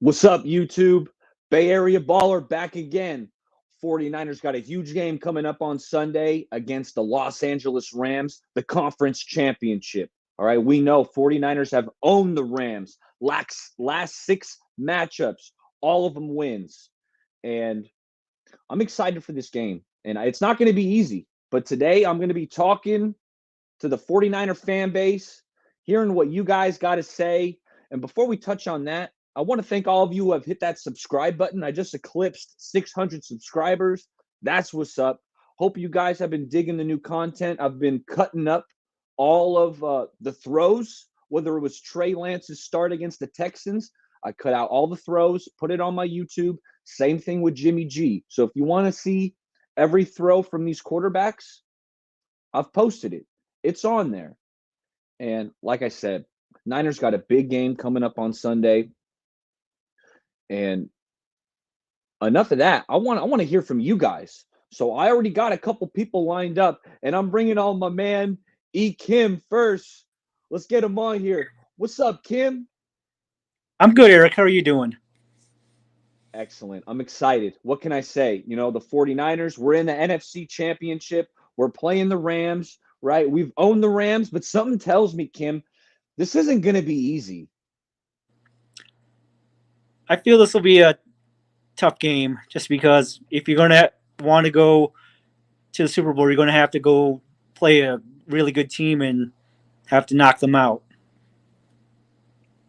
What's up, YouTube? Bay Area Baller back again. 49ers got a huge game coming up on Sunday against the Los Angeles Rams, the conference championship. All right, we know 49ers have owned the Rams. Last six matchups, all of them wins. And I'm excited for this game. And it's not going to be easy. But today I'm going to be talking to the 49er fan base, hearing what you guys got to say. And before we touch on that, I want to thank all of you who have hit that subscribe button. I just eclipsed 600 subscribers. That's what's up. Hope you guys have been digging the new content. I've been cutting up all of the throws, whether it was Trey Lance's start against the Texans. I cut out all the throws, put it on my YouTube. Same thing with Jimmy G. So if you want to see every throw from these quarterbacks, I've posted it. It's on there. And like I said, Niners got a big game coming up on Sunday. And enough of that. I want to hear from you guys. So I already got a couple people lined up, and I'm bringing on my man E. Kim first. Let's get him on here. What's up, Kim? I'm good, Eric. How are you doing? Excellent. I'm excited. What can I say? You know, the 49ers, we're in the NFC Championship. We're playing the Rams, right? We've owned the Rams, but something tells me, Kim, this isn't going to be easy. I feel this will be a tough game just because if you're going to want to go to the Super Bowl, you're going to have to go play a really good team and have to knock them out.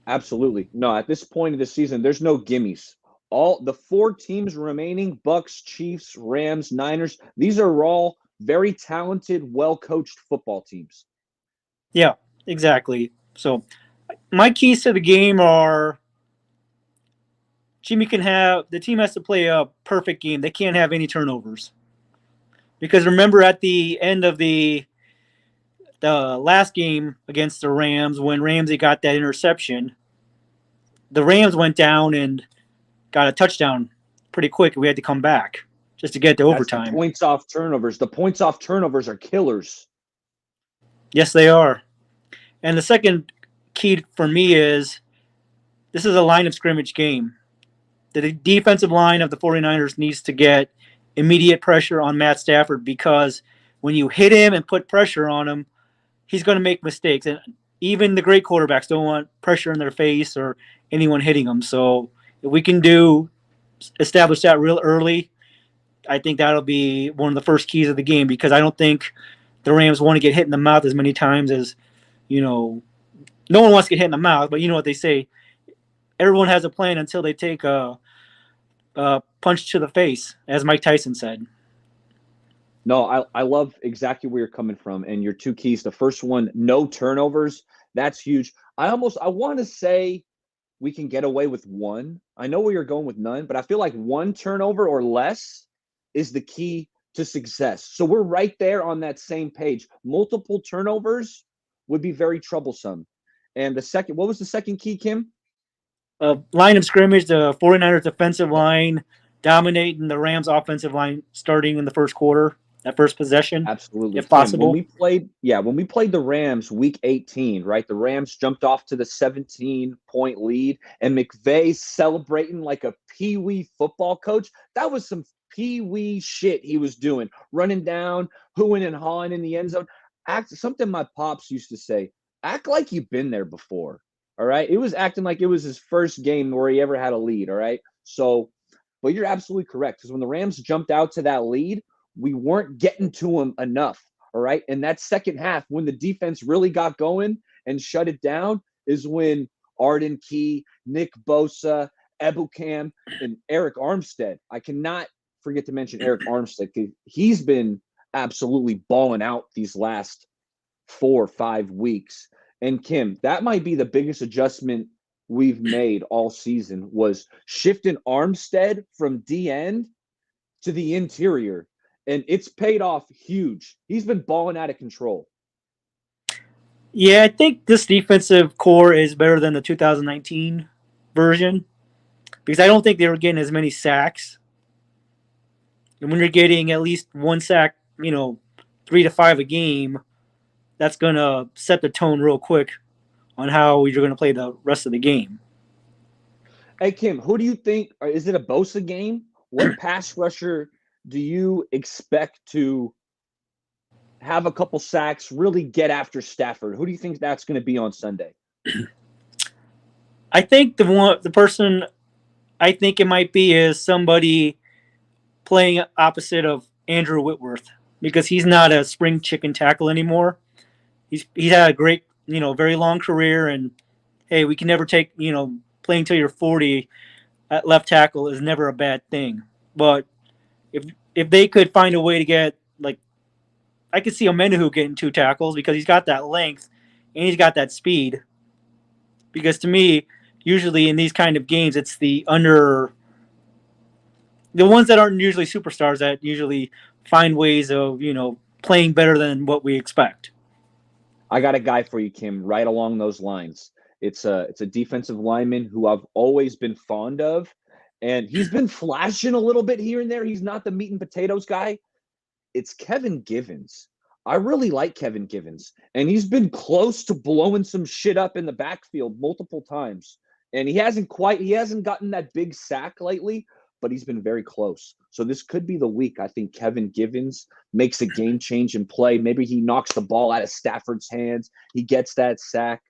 Absolutely. No, at this point of the season, there's no gimmies. All the four teams remaining, Bucks, Chiefs, Rams, Niners, these are all very talented, well-coached football teams. Yeah, exactly. So my keys to the game are the team has to play a perfect game. They can't have any turnovers. Because remember at the end of the last game against the Rams, when Ramsey got that interception, the Rams went down and got a touchdown pretty quick. We had to come back just to get to overtime. That's the points off turnovers. The points off turnovers are killers. Yes, they are. And the second key for me is this is a line of scrimmage game. The defensive line of the 49ers needs to get immediate pressure on Matt Stafford because when you hit him and put pressure on him, he's going to make mistakes. And even the great quarterbacks don't want pressure in their face or anyone hitting them. So if we can establish that real early, I think that'll be one of the first keys of the game because I don't think the Rams want to get hit in the mouth as many times as, no one wants to get hit in the mouth, but you know what they say. Everyone has a plan until they take a punch to the face, as Mike Tyson said. No, I love exactly where you're coming from. And your two keys, the first one, no turnovers. That's huge. I want to say we can get away with one. I know where you're going with none, but I feel like one turnover or less is the key to success. So we're right there on that same page. Multiple turnovers would be very troublesome. And what was the second key, Kim? Line of scrimmage, the 49ers defensive line dominating the Rams offensive line starting in the first quarter, that first possession. Absolutely. If possible. When we played the Rams week 18, right? The Rams jumped off to the 17-point lead and McVay celebrating like a pee-wee football coach. That was some pee-wee shit he was doing, running down, hooing and hawing in the end zone. Something my pops used to say, act like you've been there before. All right. It was acting like it was his first game where he ever had a lead. All right. So, but you're absolutely correct. Because when the Rams jumped out to that lead, we weren't getting to them enough. All right. And that second half, when the defense really got going and shut it down, is when Arden Key, Nick Bosa, Ebukam, and Eric Armstead. I cannot forget to mention Eric Armstead. He's been absolutely balling out these last 4 or 5 weeks. And Kim, that might be the biggest adjustment we've made all season was shifting Armstead from D end to the interior. And it's paid off huge. He's been balling out of control. Yeah, I think this defensive core is better than the 2019 version because I don't think they were getting as many sacks. And when you're getting at least one sack, 3 to 5 a game, that's going to set the tone real quick on how you're going to play the rest of the game. Hey, Kim, who do you think, or is it a Bosa game? What pass rusher do you expect to have a couple sacks, really get after Stafford? Who do you think that's going to be on Sunday? I think the person I think it might be is somebody playing opposite of Andrew Whitworth because he's not a spring chicken tackle anymore. He's had a great, very long career, and hey, we can never take, playing till you're 40 at left tackle is never a bad thing. But if if they could find a way to get like, I could see Omenahu getting 2 tackles because he's got that length and he's got that speed. Because to me, usually in these kind of games, it's the ones that aren't usually superstars that usually find ways of playing better than what we expect. I got a guy for you, Kim, right along those lines. It's a defensive lineman who I've always been fond of, and he's been flashing a little bit here and there. He's not the meat and potatoes guy. It's Kevin Gibbons. I really like Kevin Gibbons, and he's been close to blowing some shit up in the backfield multiple times. And he hasn't gotten that big sack lately, but he's been very close. So this could be the week. I think Kevin Gibbons makes a game change in play. Maybe he knocks the ball out of Stafford's hands. He gets that sack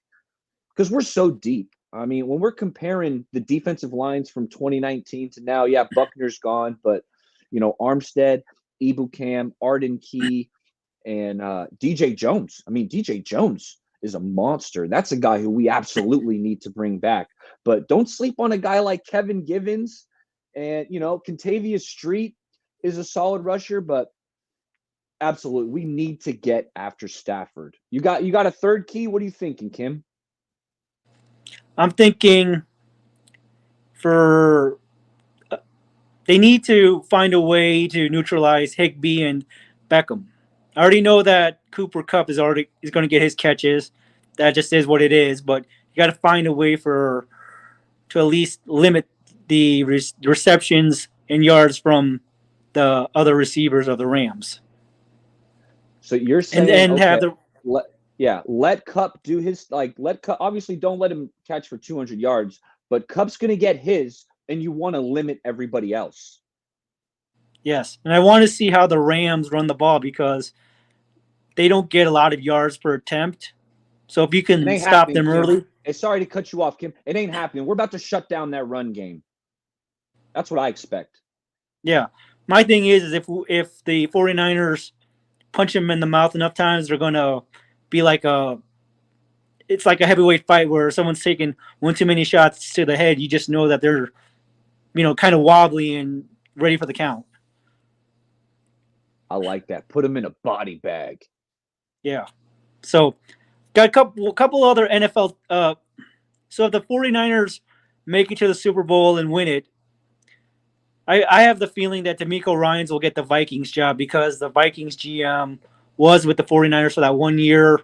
because we're so deep. I mean, when we're comparing the defensive lines from 2019 to now, yeah, Buckner's gone, but Armstead, Ibukam, Arden Key, and DJ Jones. I mean, DJ Jones is a monster. That's a guy who we absolutely need to bring back. But don't sleep on a guy like Kevin Gibbons. And Contavious Street is a solid rusher, but absolutely, we need to get after Stafford. You got a third key? What are you thinking, Kim? I'm thinking for they need to find a way to neutralize Higby and Beckham. I already know that Cooper Kupp is going to get his catches. That just is what it is. But you got to find a way to at least limit the receptions and yards from the other receivers of the Rams. So you're And saying have okay, the let Kupp do his let Kupp obviously don't let him catch for 200 yards, but Kupp's going to get his, and you want to limit everybody else. yes, and I want to see how the Rams run the ball because they don't get a lot of yards per attempt. So if you It can ain't stop happening, them Kim. early, Hey, sorry to cut you off, Kim. It ain't happening. We're about to shut down that run game. That's what I expect. yeah. My thing is if the 49ers punch him in the mouth enough times, they're going to be like it's like a heavyweight fight where someone's taking one too many shots to the head. You just know that they're, kind of wobbly and ready for the count. I like that. Put him in a body bag. Yeah. So got a couple other NFL. So if the 49ers make it to the Super Bowl and win it, I have the feeling that D'Amico Ryans will get the Vikings job because the Vikings GM was with the 49ers for that 1 year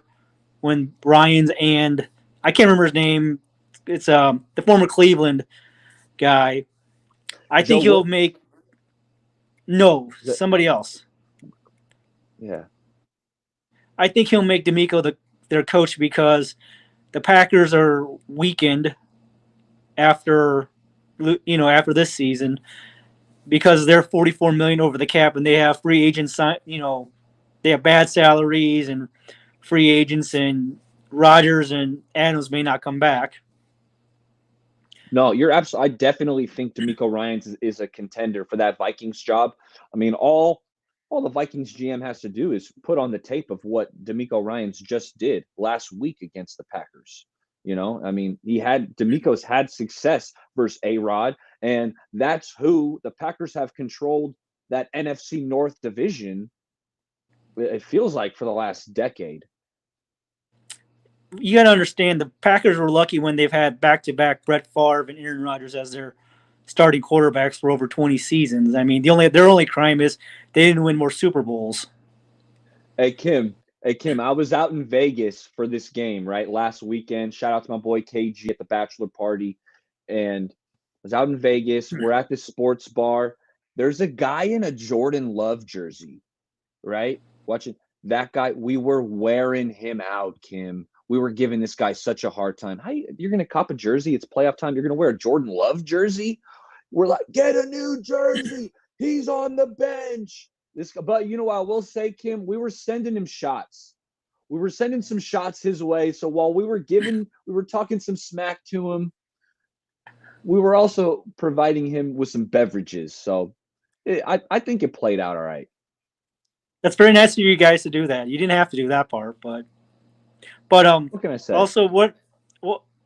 when Ryans and I can't remember his name. It's the former Cleveland guy. I Joe think he'll Wolf. make no somebody else. Yeah. I think he'll make D'Amico their coach because the Packers are weakened after after this season because they're 44 million over the cap and they have free agents. They have bad salaries and free agents, and Rodgers and Adams may not come back. No, you're absolutely. I definitely think D'Amico Ryans is a contender for that Vikings job. I mean, all the Vikings GM has to do is put on the tape of what D'Amico Ryans just did last week against the Packers. I mean, D'Amico's had success versus A-Rod, and that's who the Packers have controlled that NFC North division. It feels like for the last decade. You got to understand the Packers were lucky when they've had back-to-back Brett Favre and Aaron Rodgers as their starting quarterbacks for over 20 seasons. I mean, their only crime is they didn't win more Super Bowls. Hey Kim, I was out in Vegas for this game, right? Last weekend. Shout out to my boy KG at the bachelor party. And I was out in Vegas. We're at this sports bar. There's a guy in a Jordan Love jersey, right? Watching that guy. We were wearing him out, Kim. we were giving this guy such a hard time. You're going to cop a jersey? It's playoff time. You're going to wear a Jordan Love jersey? We're like, get a new jersey. He's on the bench. But you know what I will say, Kim? We were sending him shots. We were sending some shots his way. So while we were talking some smack to him, we were also providing him with some beverages. So I think it played out all right. That's very nice of you guys to do that. You didn't have to do that part, but what can I say? Also, what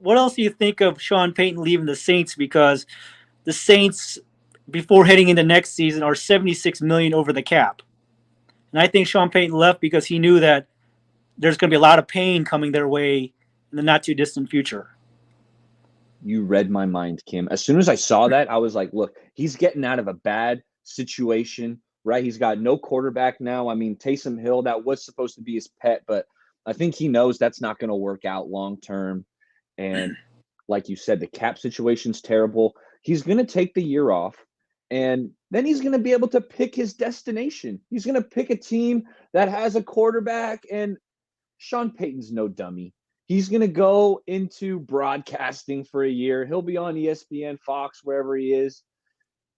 else do you think of Sean Payton leaving the Saints? Because the Saints, before heading into next season, are $76 million over the cap, and I think Sean Payton left because he knew that there's going to be a lot of pain coming their way in the not too distant future. You read my mind, Kim. As soon as I saw that, I was like, look, he's getting out of a bad situation, right? He's got no quarterback now. I mean, Taysom Hill, that was supposed to be his pet, but I think he knows that's not going to work out long term. And like you said, the cap situation's terrible. He's going to take the year off, and then he's going to be able to pick his destination. He's going to pick a team that has a quarterback, and Sean Payton's no dummy. He's going to go into broadcasting for a year. He'll be on ESPN, Fox, wherever he is.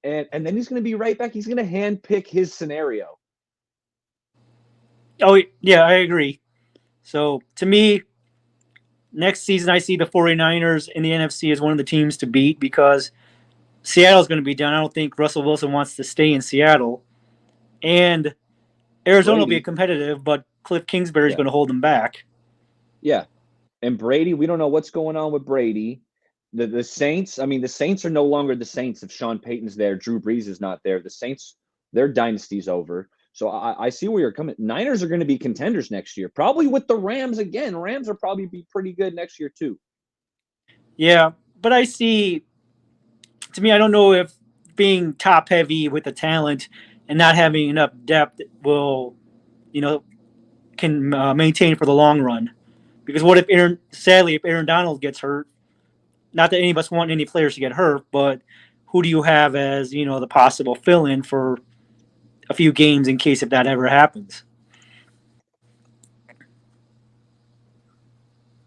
And then he's going to be right back. He's going to handpick his scenario. Oh, yeah, I agree. So, to me, next season I see the 49ers in the NFC as one of the teams to beat because Seattle's going to be down. I don't think Russell Wilson wants to stay in Seattle. And Arizona will be competitive, but Cliff Kingsbury is going to hold them back. Yeah. And Brady, we don't know what's going on with Brady. The Saints, I mean, the Saints are no longer the Saints if Sean Payton's there. Drew Brees is not there. The Saints, their dynasty's over. So I see where you're coming. Niners are going to be contenders next year, probably with the Rams again. Rams will probably be pretty good next year too. Yeah, but I see, to me, I don't know if being top heavy with the talent and not having enough depth will, can maintain for the long run. Because what if if Aaron Donald gets hurt, not that any of us want any players to get hurt, but who do you have as, the possible fill-in for a few games in case if that ever happens?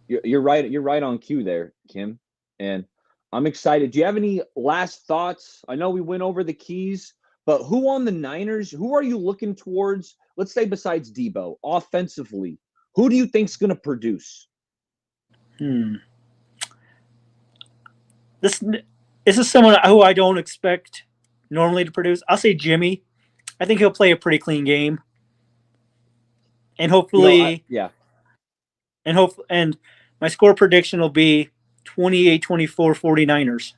You're right. You're right on cue there, Kim. And I'm excited. Do you have any last thoughts? I know we went over the keys, but who on the Niners, who are you looking towards? Let's say besides Debo, offensively, who do you think's going to produce? This is someone who I don't expect normally to produce. I'll say Jimmy. I think he'll play a pretty clean game. And hopefully, And my score prediction will be 28-24 49ers.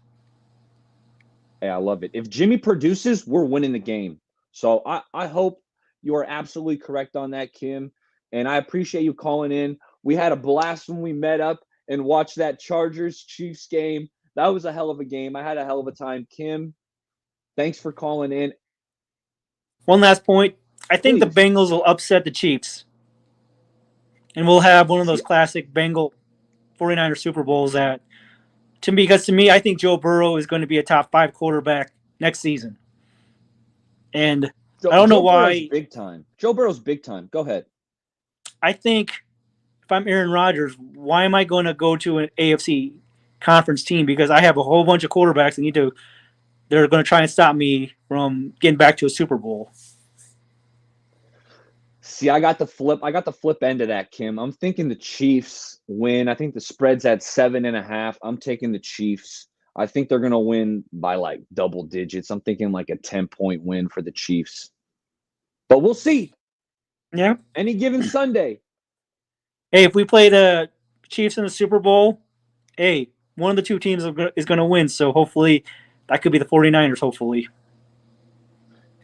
Hey, I love it. If Jimmy produces, we're winning the game. So I hope you are absolutely correct on that, Kim. And I appreciate you calling in. We had a blast when we met up and watched that Chargers-Chiefs game. That was a hell of a game. I had a hell of a time. Kim, thanks for calling in. One last point. I think the Bengals will upset the Chiefs. And we'll have one of those classic Bengal 49er Super Bowls because to me, I think Joe Burrow is going to be a top 5 quarterback next season. And I don't know why. Burrow's big time. Joe Burrow's big time. Go ahead. I think if I'm Aaron Rodgers, why am I going to go to an AFC conference team? Because I have a whole bunch of quarterbacks they're going to try and stop me from getting back to a Super Bowl. See, I got the flip end of that, Kim. I'm thinking the Chiefs win. I think the spread's at 7.5. I'm taking the Chiefs. I think they're going to win by like double digits. I'm thinking like a 10-point win for the Chiefs. But we'll see. Yeah. Any given Sunday. Hey, if we play the Chiefs in the Super Bowl, one of the two teams is going to win. So hopefully that could be the 49ers, hopefully.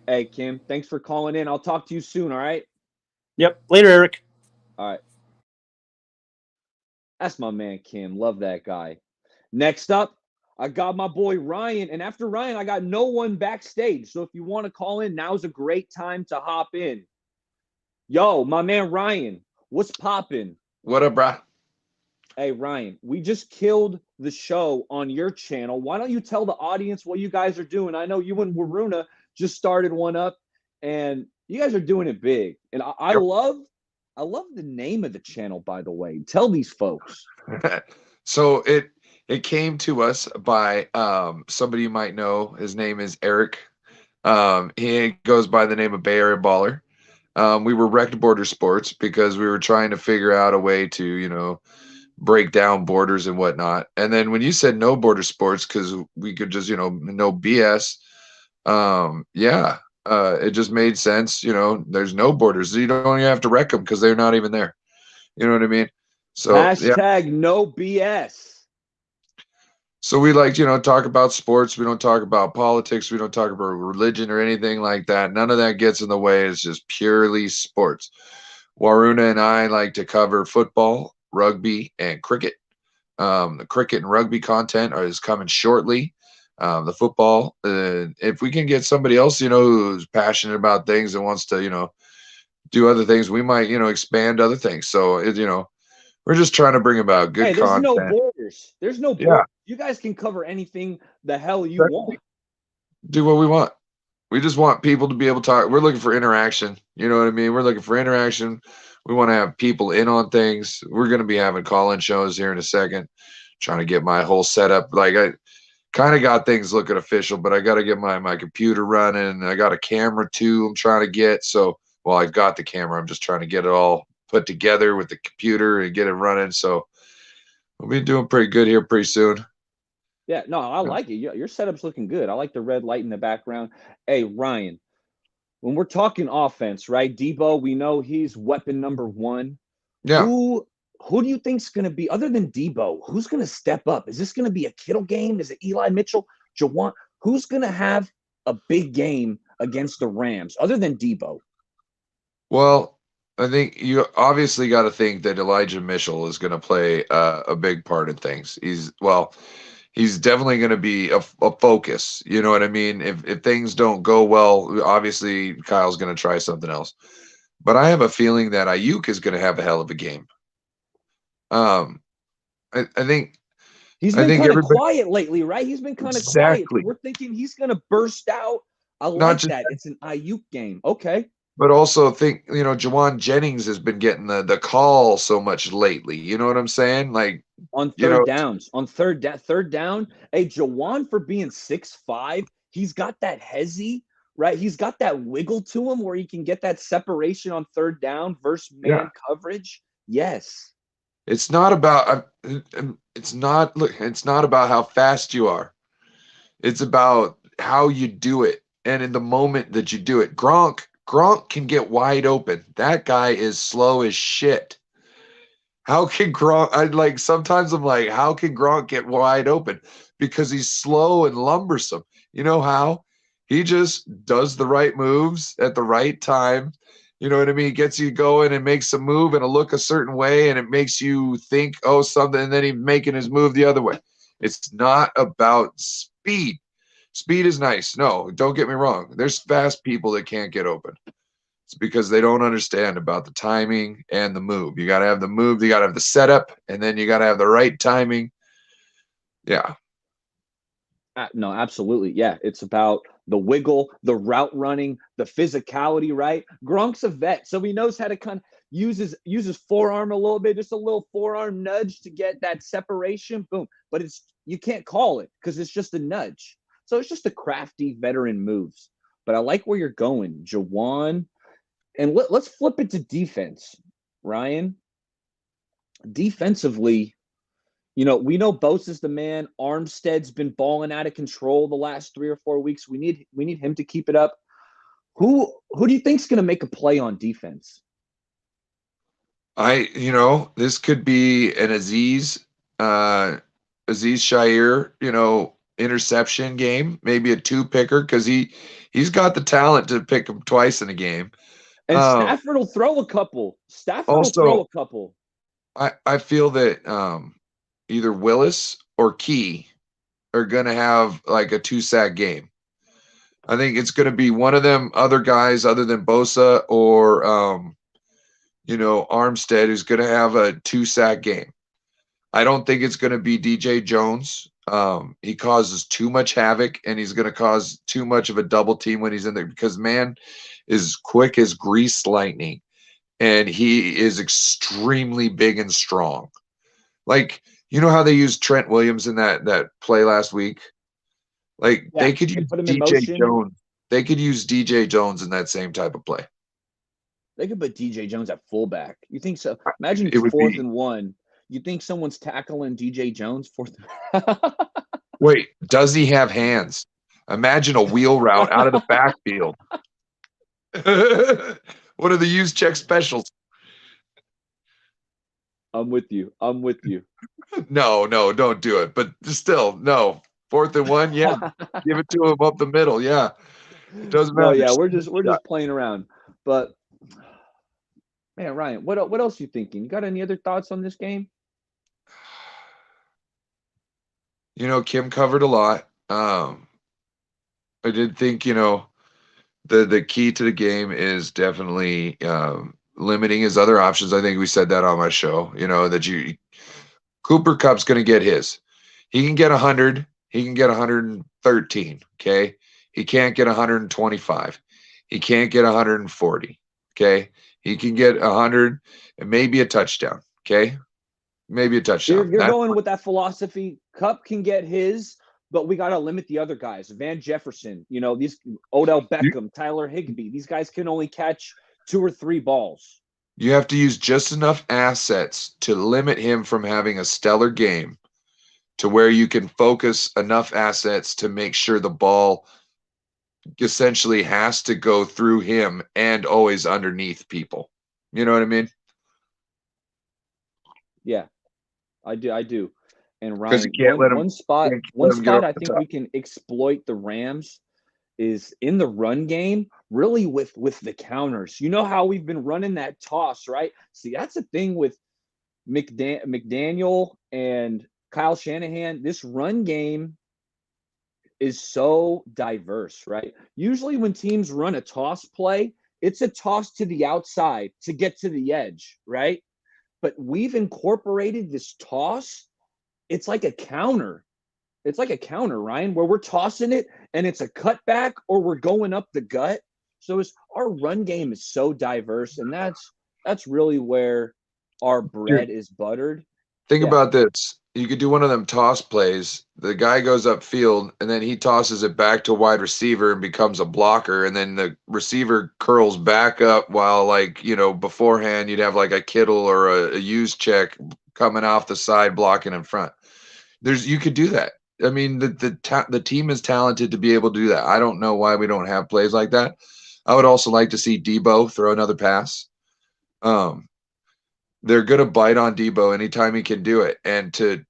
Hey, Kim, thanks for calling in. I'll talk to you soon, all right? Yep. Later, Eric. All right. That's my man, Kim. Love that guy. Next up, I got my boy Ryan. And after Ryan, I got no one backstage. So if you want to call in, now's a great time to hop in. Yo, my man Ryan, what's poppin'? What up, bro? Hey, Ryan, we just killed the show on your channel. Why don't you tell the audience what you guys are doing? I know you and Waruna just started one up, and you guys are doing it big. And I love I love the name of the channel, by the way. Tell these folks. So it came to us by somebody you might know. His name is Eric. He goes by the name of Bay Area Baller. We were wrecked border sports because we were trying to figure out a way to, break down borders and whatnot. And then when you said no border sports, because we could just, no BS. Yeah, it just made sense. There's no borders. You don't even have to wreck them because they're not even there. You know what I mean? So yeah. Hashtag no BS. So we like, talk about sports. We don't talk about politics. We don't talk about religion or anything like that. None of that gets in the way. It's just purely sports. Waruna and I like to cover football, rugby, and cricket. The cricket and rugby content is coming shortly. The football, if we can get somebody else, who's passionate about things and wants to, do other things, we might, expand other things. So, we're just trying to bring about good there's content. no borders. There's no borders. Yeah. You guys can cover anything the hell you want. Do what we want. We just want people to be able to talk. We're looking for interaction. You know what I mean? We're looking for interaction. We want to have people in on things. We're going to be having call-in shows here in a second, trying to get my whole setup. Like, I kind of got things looking official, but I got to get my computer running. I got a camera too I'm trying to get. So, well, I've got the camera. I'm just trying to get it all put together with the computer and get it running. So we'll be doing pretty good here pretty soon. Yeah, no, I like it. Your setup's looking good. I like the red light in the background. Hey, Ryan, when we're talking offense, right? Debo, we know he's weapon number one. Yeah. Who do you think's going to be, other than Debo, who's going to step up? Is this going to be a Kittle game? Is it Eli Mitchell? Jawan? Who's going to have a big game against the Rams, other than Debo? Well, I think you obviously got to think that Elijah Mitchell is going to play a big part in things. He's definitely going to be a focus. You know what I mean? If things don't go well, obviously Kyle's going to try something else. But I have a feeling that Ayuk is going to have a hell of a game. I think he's been kind of quiet lately, right? He's been kind of quiet. We're thinking he's going to burst out. I like that. It's an Ayuk game. Okay. But also think, Jawan Jennings has been getting the call so much lately. You know what I'm saying? Like on third downs, on third down. Hey, Jawan, for being 6'5", he's got that hezzy, right? He's got that wiggle to him where he can get that separation on third down versus man coverage. Yes. It's not about about how fast you are. It's about how you do it and in the moment that you do it. Gronk can get wide open. That guy is slow as shit. How can Gronk? Sometimes I'm like, how can Gronk get wide open? Because he's slow and lumbersome. You know how? He just does the right moves at the right time. You know what I mean? He gets you going and makes a move and a look a certain way, and it makes you think, oh, something, and then he's making his move the other way. It's not about speed. Speed is nice. No, don't get me wrong. There's fast people that can't get open. It's because they don't understand about the timing and the move. You got to have the move. You got to have the setup, and then you got to have the right timing. Yeah. No, absolutely. Yeah, it's about the wiggle, the route running, the physicality, right? Gronk's a vet, so he knows how to kind of use his forearm a little bit, just a little forearm nudge to get that separation. Boom. But you can't call it because it's just a nudge. So it's just a crafty veteran moves. But I like where you're going, Jawan. And let's flip it to defense, Ryan. Defensively, we know Bosa's the man. Armstead's been balling out of control the last 3 or 4 weeks. We need him to keep it up. Who do you think's going to make a play on defense? This could be an Aziz Shire, interception game, maybe a 2-picker because he's got the talent to pick him twice in a game. And Stafford will throw a couple. I feel that either Willis or Key are going to have like a 2-sack game. I think it's going to be one of them other guys other than Bosa or, Armstead who's going to have a 2-sack game. I don't think it's going to be DJ Jones. He causes too much havoc, and he's going to cause too much of a double team when he's in there because man is quick as grease lightning. and he is extremely big and strong. Like, you know how they used Trent Williams in that play last week? Like, Yeah, they could they use put him in DJ motion. Jones. They could use DJ Jones in that same type of play. They could put DJ Jones at fullback. You think so? Imagine It it's would 4th be, and 1. You think someone's tackling DJ Jones 4th? wait, does he have hands? Imagine a wheel route out of the backfield. What are the use check specials? I'm with you. I'm with you. No, don't do it. But still, no. 4th and 1, yeah. Give it to him up the middle. Yeah. It doesn't No, matter. yeah, we're just playing around. But man, Ryan, what else you thinking? You got any other thoughts on this game? You know, Kim covered a lot. I did think, the key to the game is definitely limiting his other options. I think we said that on my show, that Cooper Kupp's going to get his. He can get 100. He can get 113. Okay. He can't get 125. He can't get 140. Okay. He can get 100 and maybe a touchdown. Okay. Maybe a touchdown. You're going with that philosophy. Kupp can get his, but we got to limit the other guys. Van Jefferson, these Odell Beckham, Tyler Higbee. These guys can only catch 2 or 3 balls. You have to use just enough assets to limit him from having a stellar game to where you can focus enough assets to make sure the ball essentially has to go through him and always underneath people. You know what I mean? Yeah, I do. And Because Ryan, you can't let him, one spot I the think top. we can exploit the Rams is in the run game, really with the counters. You know how we've been running that toss, right? See, that's the thing with McDaniel and Kyle Shanahan. This run game is so diverse, right? Usually when teams run a toss play, it's a toss to the outside to get to the edge, right? But we've incorporated this toss. It's like a counter. It's like a counter, Ryan, where we're tossing it and it's a cutback or we're going up the gut. So our run game is so diverse, and that's really where our bread is buttered. Think Yeah. about this. You could do one of them toss plays. The guy goes upfield and then he tosses it back to wide receiver and becomes a blocker. And then the receiver curls back up while, beforehand you'd have like a Kittle or a use check coming off the side blocking in front. You could do that. I mean, the team is talented to be able to do that. I don't know why we don't have plays like that. I would also like to see Debo throw another pass. They're going to bite on Debo anytime he can do it. And to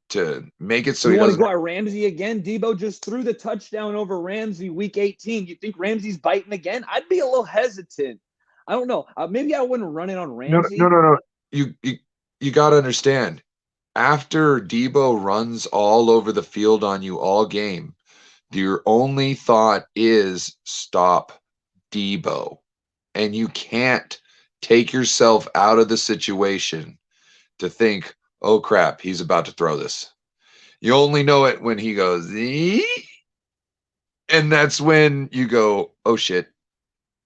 make it so you he want doesn't. To go at Ramsey again? Debo just threw the touchdown over Ramsey week 18. You think Ramsey's biting again? I'd be a little hesitant. I don't know. Maybe I wouldn't run it on Ramsey. No. You got to understand. After Debo runs all over the field on you all game, your only thought is stop Debo. And you can't take yourself out of the situation to think, oh crap, he's about to throw this. You only know it when he goes, ee! And that's when you go, oh shit.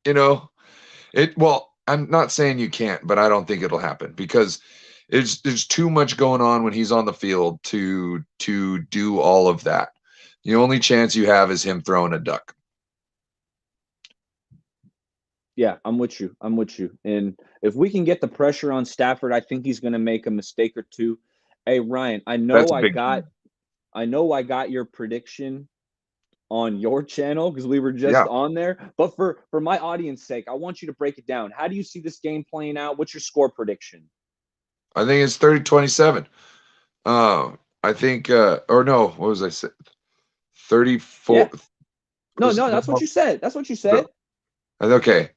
Well, I'm not saying you can't, but I don't think it'll happen because there's too much going on when he's on the field to do all of that. The only chance you have is him throwing a duck. Yeah, I'm with you. And if we can get the pressure on Stafford, I think he's going to make a mistake or two. Hey, Ryan, I know I got your prediction on your channel because we were just on there. But for my audience sake, I want you to break it down. How do you see this game playing out? What's your score prediction? I think it's 30-27. I think, or no, what was I saying? 34. Yeah. No, that's what you said. That's what you said. Okay.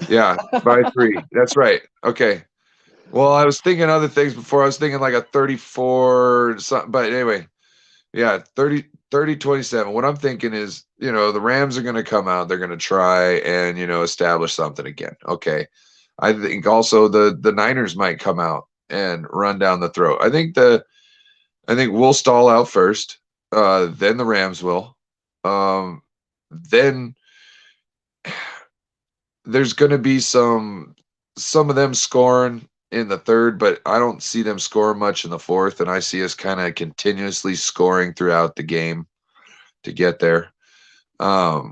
Yeah, by 3. That's right. Okay. Well, I was thinking other things before. I was thinking like a 34 something, but anyway, yeah, 30-27. What I'm thinking is, the Rams are going to come out. They're going to try and, establish something again. Okay. I think also the Niners might come out and run down the throat. I think we'll stall out first. Then the Rams will. Then there's going to be some some of them scoring in the third, but I don't see them scoring much in the fourth, and I see us kind of continuously scoring throughout the game to get there. I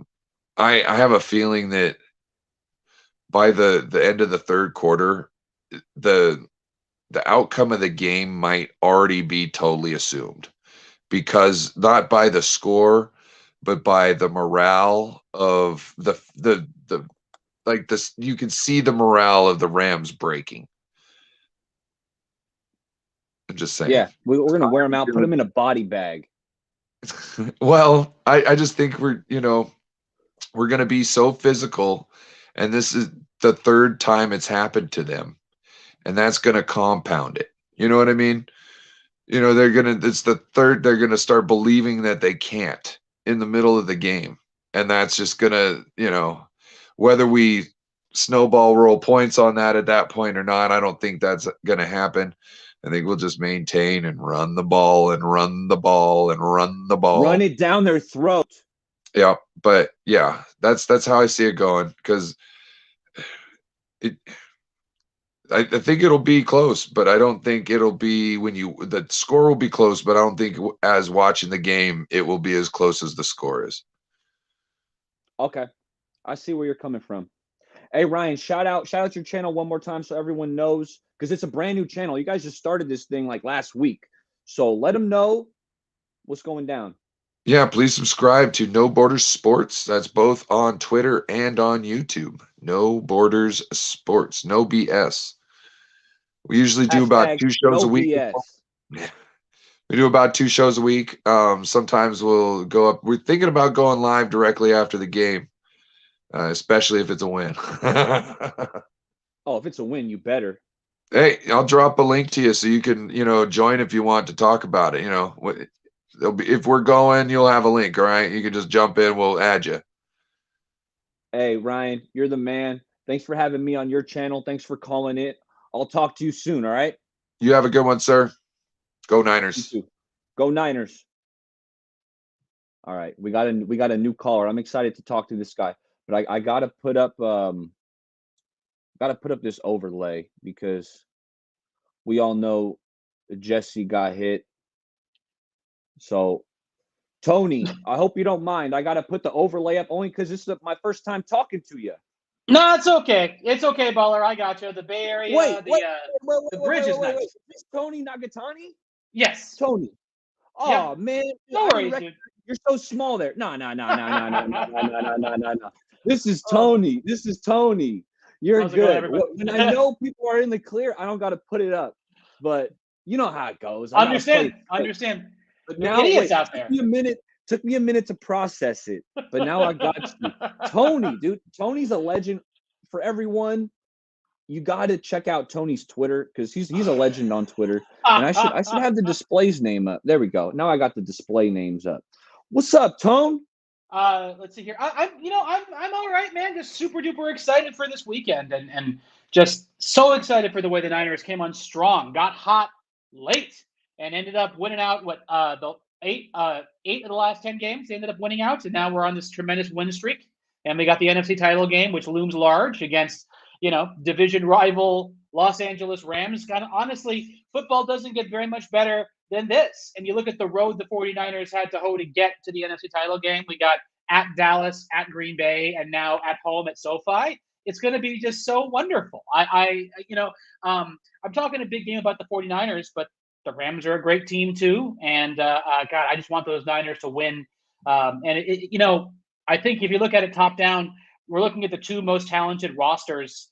have a feeling that by the end of the third quarter, the outcome of the game might already be totally assumed, because not by the score, but by the morale of the like this. You can see the morale of the Rams breaking. I'm just saying. Yeah, we're going to wear them out, put them in a body bag. Well, I just think we're going to be so physical, and this is the third time it's happened to them, and that's going to compound it. You know what I mean? It's the third, they're going to start believing that they can't in the middle of the game. And that's just going to, whether we snowball roll points on that at that point or not, I don't think that's going to happen. I think we'll just maintain and run the ball and run the ball and run the ball. Run it down their throat. Yeah. But yeah, that's how I see it going, because I think it'll be close, but I don't think it'll be the score will be close, but I don't think as watching the game, it will be as close as the score is. Okay. I see where you're coming from. Hey, Ryan, shout out your channel one more time so everyone knows, because it's a brand new channel. You guys just started this thing like last week. So let them know what's going down. Yeah, please subscribe to No Borders Sports. That's both on Twitter and on YouTube. No Borders Sports. No BS. We usually do about 2 shows a week. BS. We do about 2 shows a week. Sometimes we'll go up. We're thinking about going live directly after the game, especially if it's a win. Oh, if it's a win, you better. Hey, I'll drop a link to you so you can, join if you want to talk about it. If we're going, you'll have a link. All right, you can just jump in. We'll add you. Hey, Ryan, you're the man. Thanks for having me on your channel. Thanks for calling it. I'll talk to you soon. All right. You have a good one, sir. Go Niners. You too. Go Niners. All right, we got a new caller. I'm excited to talk to this guy, but I gotta put up this overlay because we all know Jesse got hit. So, Tony, I hope you don't mind. I gotta put the overlay up only because this is my first time talking to you. No, it's okay. It's okay, Baller. I got you. The Bay Area, the bridge is nice. Is this Tony Nagatani? Yes. Tony. Oh, man. No worries, dude. You're so small there. No. This is Tony. This is Tony. You're good. When I know people are in the clear, I don't got to put it up. But you know how it goes. Understand. But now, idiots out there. Took me a minute to process it, but now I got you. Tony, dude. Tony's a legend for everyone. You got to check out Tony's Twitter because he's a legend on Twitter. And I should have the display's name up. There we go. Now I got the display names up. What's up, Tone? Let's see here. I'm all right, man. Just super duper excited for this weekend and just so excited for the way the Niners came on strong, got hot late, and ended up winning out the 8 of the last 10 games. They ended up winning out, and now we're on this tremendous win streak. And we got the NFC title game, which looms large against, division rival Los Angeles Rams. Honestly, football doesn't get very much better than this. And you look at the road the 49ers had to hoe to get to the NFC title game. We got at Dallas, at Green Bay, and now at home at SoFi. It's going to be just so wonderful. I'm talking a big game about the 49ers, but the Rams are a great team too. And God, I just want those Niners to win. I think if you look at it top down, we're looking at the 2 most talented rosters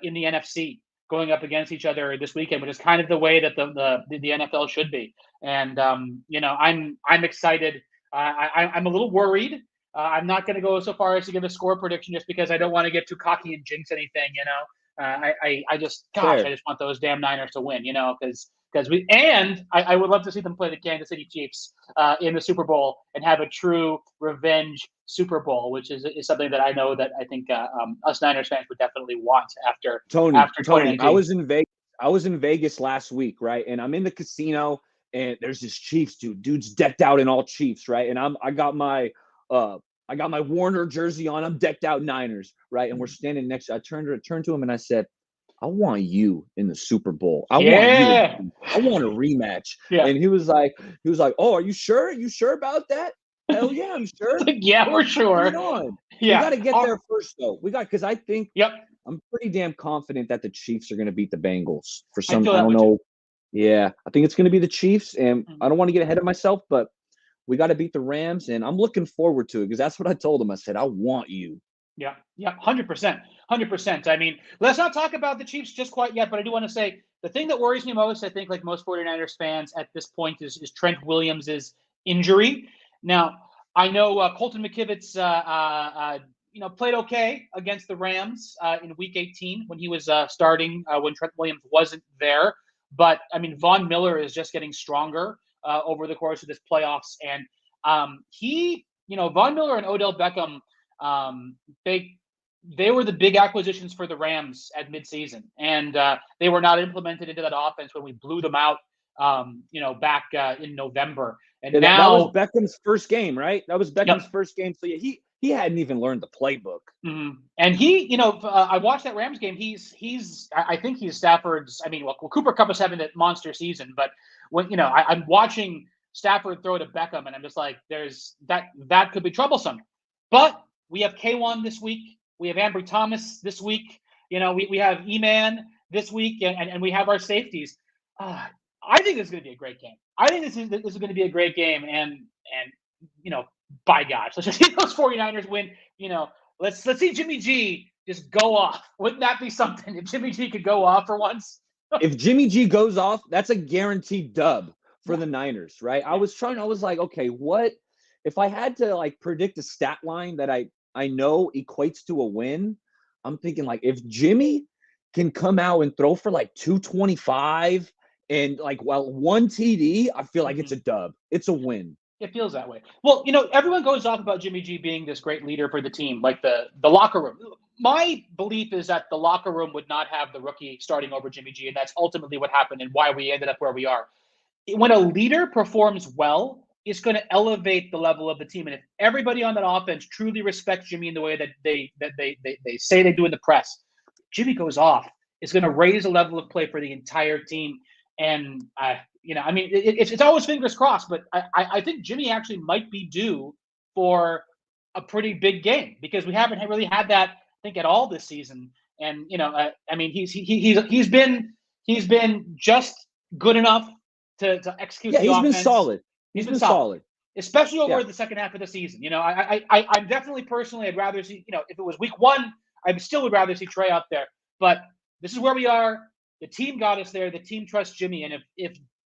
in the NFC going up against each other this weekend, which is kind of the way that the NFL should be. And I'm excited. I'm a little worried. I'm not going to go so far as to give a score prediction just because I don't want to get too cocky and jinx anything. I just want those damn Niners to win. I would love to see them play the Kansas City Chiefs in the Super Bowl and have a true revenge Super Bowl, which is something that I know that I think us Niners fans would definitely want after Tony. I was in Vegas last week, right? And I'm in the casino, and there's this Chiefs dude's decked out in all Chiefs, right? And I got my Warner jersey on. I'm decked out Niners, right? And we're standing next. I turned to him and I said, I want you in the Super Bowl. I Yeah. want a rematch. Yeah. And he was like, oh, are you sure? You sure about that? Hell yeah, I'm sure. It's like, yeah, we're Bring sure. it on. Yeah. We got to get there first, though. Because I think Yep. I'm pretty damn confident that the Chiefs are going to beat the Bengals for I some. feel I that don't way, know. Yeah, I think it's going to be the Chiefs, and Mhm. I don't want to get ahead of myself, but we got to beat the Rams, and I'm looking forward to it because that's what I told them. I said, I want you. Yeah, 100%. 100%. I mean, let's not talk about the Chiefs just quite yet, but I do want to say the thing that worries me most, I think, like most 49ers fans at this point, is Trent Williams' injury. Now, I know Colton McKivitz, played okay against the Rams in Week 18 when he was starting when Trent Williams wasn't there. But, I mean, Von Miller is just getting stronger over the course of this playoffs. And Von Miller and Odell Beckham, they were the big acquisitions for the Rams at midseason, and they were not implemented into that offense when we blew them out, back in November. And that was now, Beckham's first game, right? That was Beckham's yep. first game. So yeah, he hadn't even learned the playbook. Mm-hmm. And he, I watched that Rams game. I think he's Stafford's. I mean, well, Cooper Kupp is having a monster season, but when I'm watching Stafford throw to Beckham, and I'm just like, there's that could be troublesome. But we have K1 this week. We have Ambry Thomas this week. We have E-Man this week, and we have our safeties. I think this is going to be a great game. I think this is going to be a great game, and by gosh, let's just see those 49ers win. Let's see Jimmy G just go off. Wouldn't that be something if Jimmy G could go off for once? If Jimmy G goes off, that's a guaranteed dub for the Niners, right? I was like, okay, what if I had to like predict a stat line that I know equates to a win? I'm thinking like if Jimmy can come out and throw for like 225 and like one TD, I feel like it's a dub. It's a win. It feels that way. Well, everyone goes off about Jimmy G being this great leader for the team, like the locker room. My belief is that the locker room would not have the rookie starting over Jimmy G, and that's ultimately what happened and why we ended up where we are. When a leader performs well, it's going to elevate the level of the team. And if everybody on that offense truly respects Jimmy in the way that they say they do in the press, Jimmy goes off. It's going to raise the level of play for the entire team. And it's always fingers crossed, but I think Jimmy actually might be due for a pretty big game because we haven't really had that, I think, at all this season. And he's been just good enough to execute the offense. Yeah, he's been solid. He's been solid, especially over the second half of the season. I'm definitely personally, I'd rather see. If it was week one, I still would rather see Trey out there. But this is where we are. The team got us there. The team trusts Jimmy, and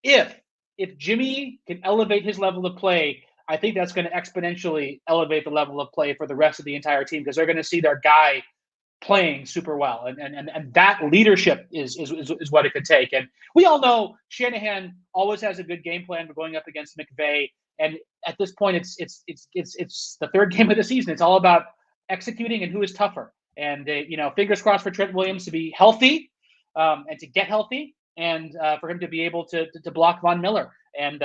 if Jimmy can elevate his level of play, I think that's going to exponentially elevate the level of play for the rest of the entire team because they're going to see their guy playing super well, and that leadership is what it could take. And we all know Shanahan always has a good game plan for going up against McVay. And at this point, it's the third game of the season. It's all about executing and who is tougher. And fingers crossed for Trent Williams to be healthy. And to get healthy, and for him to be able to block Von Miller, and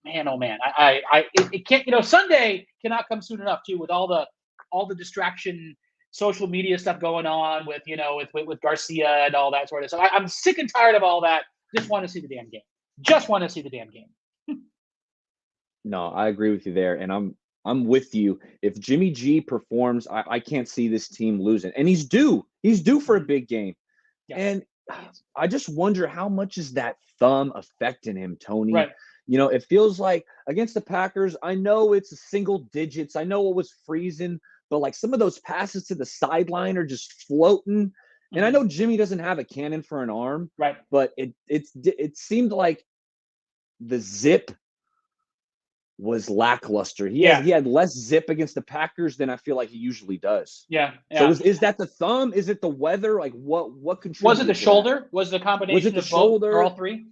man, oh man, it can't. Sunday cannot come soon enough too, with all the distraction, social media stuff going on with Garcia and all that sort of stuff. I'm sick and tired of all that. Just want to see the damn game. Just want to see the damn game. No, I agree with you there, and I'm with you. If Jimmy G performs, I can't see this team losing, and he's due. He's due for a big game. Yes. And I just wonder how much is that thumb affecting him, Tony? Right. It feels like against the Packers, I know it's single digits. I know it was freezing, but like some of those passes to the sideline are just floating. Mm-hmm. And I know Jimmy doesn't have a cannon for an arm, right? But it seemed like the zip was lackluster. He had less zip against the Packers than I feel like he usually does. Yeah. So is that the thumb? Is it the weather? Like what contributed? Was it the shoulder? That? Was it a combination was it the of shoulder? both or all three?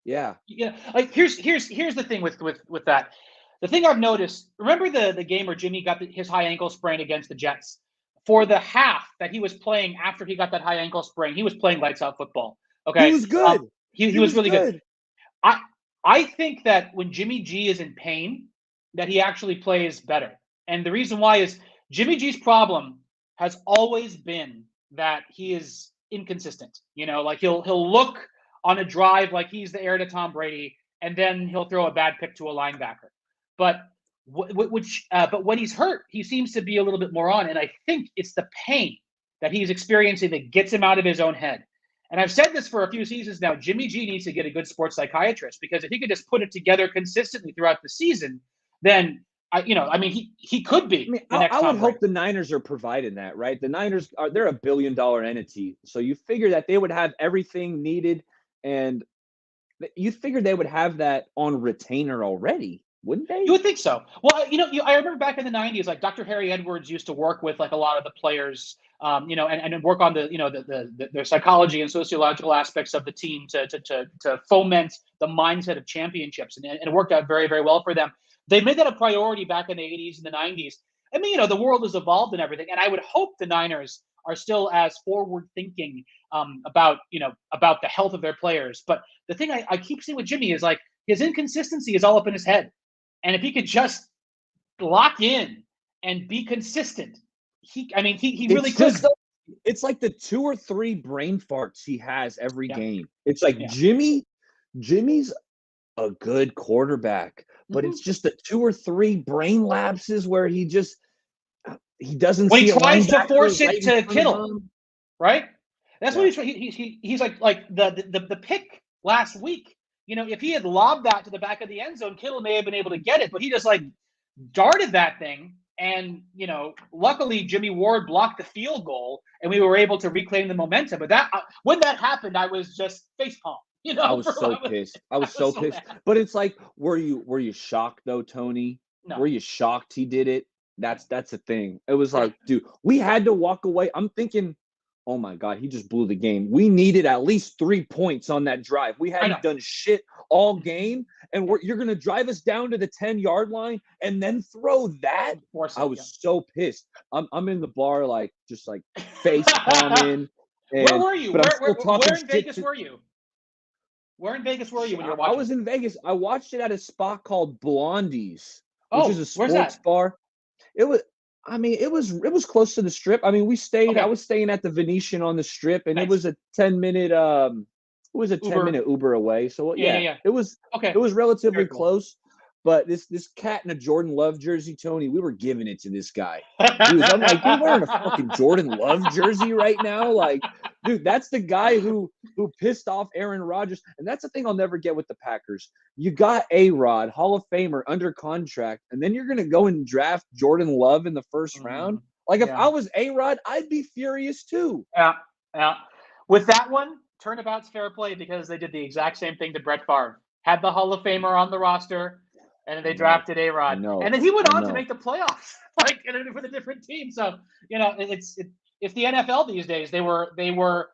Yeah. Yeah. Like here's the thing with that. The thing I've noticed. Remember the game where Jimmy got his high ankle sprain against the Jets? For the half that he was playing after he got that high ankle sprain, he was playing lights out football. Okay. He was good. He was really good. I think that when Jimmy G is in pain, that he actually plays better. And the reason why is Jimmy G's problem has always been that he is inconsistent. Like he'll look on a drive like he's the heir to Tom Brady, and then he'll throw a bad pick to a linebacker. But but when he's hurt, he seems to be a little bit more on, and I think it's the pain that he's experiencing that gets him out of his own head. And I've said this for a few seasons now. Jimmy G needs to get a good sports psychiatrist, because if he could just put it together consistently throughout the season, then he could be the next. I would hope the Niners are providing that, right? The Niners they're $1 billion entity, so you figure that they would have everything needed, and you figure they would have that on retainer already, wouldn't they? You would think so. Well, I remember back in the '90s, like Dr. Harry Edwards used to work with like a lot of the players, and work on their psychology and sociological aspects of the team to foment the mindset of championships, and it worked out very, very well for them. They made that a priority back in the '80s and the '90s. I mean, the world has evolved and everything, and I would hope the Niners are still as forward thinking about the health of their players. But the thing I keep seeing with Jimmy is like his inconsistency is all up in his head. And if he could just lock in and be consistent, he really could. It's like the 2 or 3 brain farts he has every game. It's like Jimmy's a good quarterback, but it's just the 2 or 3 brain lapses where he doesn't. When see he tries to force right it to Kittle, right? That's what he's like the pick last week. If he had lobbed that to the back of the end zone, Kittle may have been able to get it, but he just like darted that thing. And, luckily Jimmy Ward blocked the field goal and we were able to reclaim the momentum. But when that happened, I was just facepalm. I was so pissed. I was so pissed. Mad. But it's like, were you shocked though, Tony? No. Were you shocked he did it? That's the thing. It was like, dude, we had to walk away. I'm thinking, oh my God, he just blew the game. We needed at least 3 points on that drive. We hadn't done shit all game, and you're going to drive us down to the 10-yard line and then throw that? I was so pissed. I'm in the bar, like, just like face palming. Where were you? Where in Vegas were you? Where in Vegas were you when you were watching? I was in Vegas. I watched it at a spot called Blondie's, which is a sports bar. It was close to the Strip. I mean, we stayed. Okay. I was staying at the Venetian on the Strip, and it was a 10-minute. It was a 10-minute Uber away. So yeah. It was okay. It was relatively close. But this cat in a Jordan Love jersey, Tony, we were giving it to this guy. I'm like, you're wearing a fucking Jordan Love jersey right now? Like, dude, that's the guy who pissed off Aaron Rodgers. And that's the thing I'll never get with the Packers. You got A-Rod, Hall of Famer, under contract, and then you're going to go and draft Jordan Love in the first round? Like, if I was A-Rod, I'd be furious too. Yeah. With that one, turnabout's fair play, because they did the exact same thing to Brett Favre. Had the Hall of Famer on the roster, and then they drafted A-Rod. And then he went on to make the playoffs, like with a different team. So, it's the NFL these days. They were.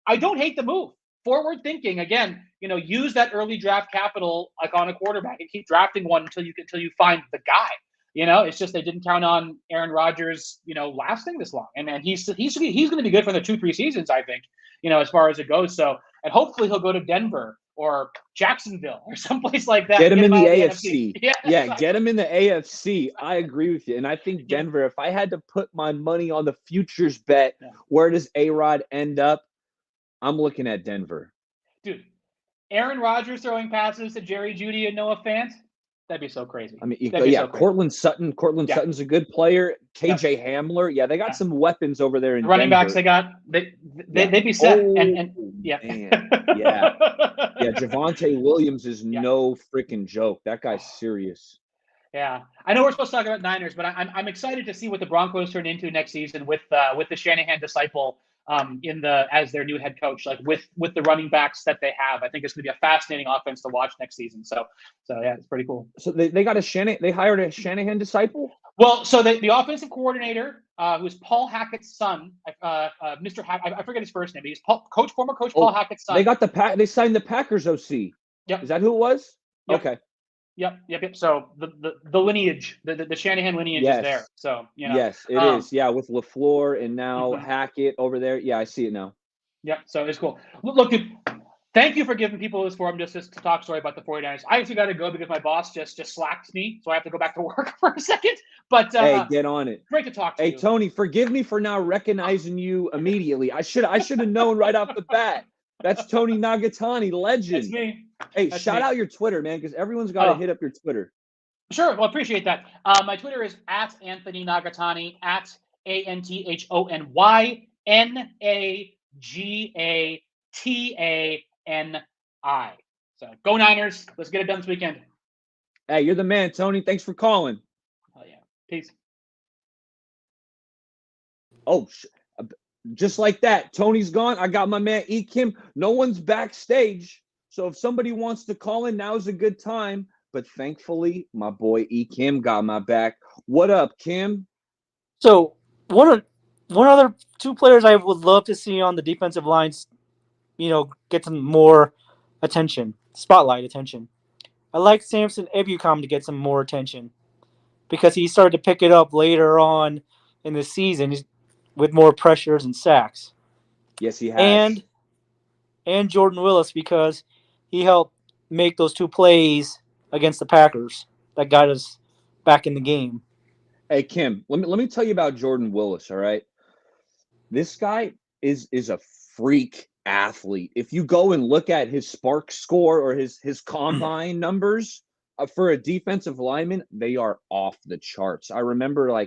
I don't hate the move. Forward thinking again. Use that early draft capital like on a quarterback and keep drafting one until you find the guy. It's just they didn't count on Aaron Rodgers, lasting this long. And he's going to be good for the 2-3 seasons, I think. As far as it goes. So, and hopefully he'll go to Denver or Jacksonville or someplace like that. Get him in the AFC. Yeah, get him in the AFC. I agree with you. And I think Denver, if I had to put my money on the futures bet, where does A-Rod end up? I'm looking at Denver. Dude, Aaron Rodgers throwing passes to Jerry Jeudy and Noah Fant? That'd be so crazy. I mean, Cortland Sutton. Sutton's a good player. KJ Hamler. Yeah, they got some weapons over there in running Denver. Backs they got. They'd be set. Man. Yeah. Javonte Williams is no freaking joke. That guy's serious. Yeah, I know we're supposed to talk about Niners, but I'm excited to see what the Broncos turn into next season with the Shanahan disciple as their new head coach, like with the running backs that they have. I think it's going to be a fascinating offense to watch next season. So yeah, it's pretty cool. So they got they hired a Shanahan disciple? Well, so the offensive coordinator, who's Paul Hackett's son, Mr. Hackett, I forget his first name, but he's former coach Paul Hackett's son. They got they signed the Packers OC. Yep. Is that who it was? Yep. Okay. Yep. So the lineage, the Shanahan lineage is there. So Yes, it is. Yeah, with LaFleur and now Hackett over there. Yeah, I see it now. Yep. So it's cool. Look, Thank you for giving people this forum just to talk story about the 49ers. I actually got to go because my boss just slacked me, so I have to go back to work for a second. But Hey, get on it. Great to talk to Hey, you. Tony, forgive me for not recognizing you immediately. I should have known right off the bat. That's Tony Nagatani, legend. That's me. Hey, That's shout me. out your Twitter, man, because everyone's got to hit up your Twitter. Sure. Well, appreciate that. My Twitter is at Anthony Nagatani, at ANTHONYNAGATANI. So go Niners. Let's get it done this weekend. Hey, you're the man, Tony. Thanks for calling. Oh, yeah. Peace. Oh, just like that. Tony's gone. I got my man E. Kim. No one's backstage. So if somebody wants to call in, now's a good time. But thankfully, my boy E. Kim got my back. What up, Kim? So one other two players I would love to see on the defensive lines, get some more attention, spotlight attention. I like Samson Ebukam to get some more attention because he started to pick it up later on in the season with more pressures and sacks. Yes, he has. And Jordan Willis because he helped make those two plays against the Packers that got us back in the game. Hey, Kim, let me tell you about Jordan Willis, all right? This guy is a freak athlete. If you go and look at his Spark score or his combine numbers for a defensive lineman, they are off the charts. I remember,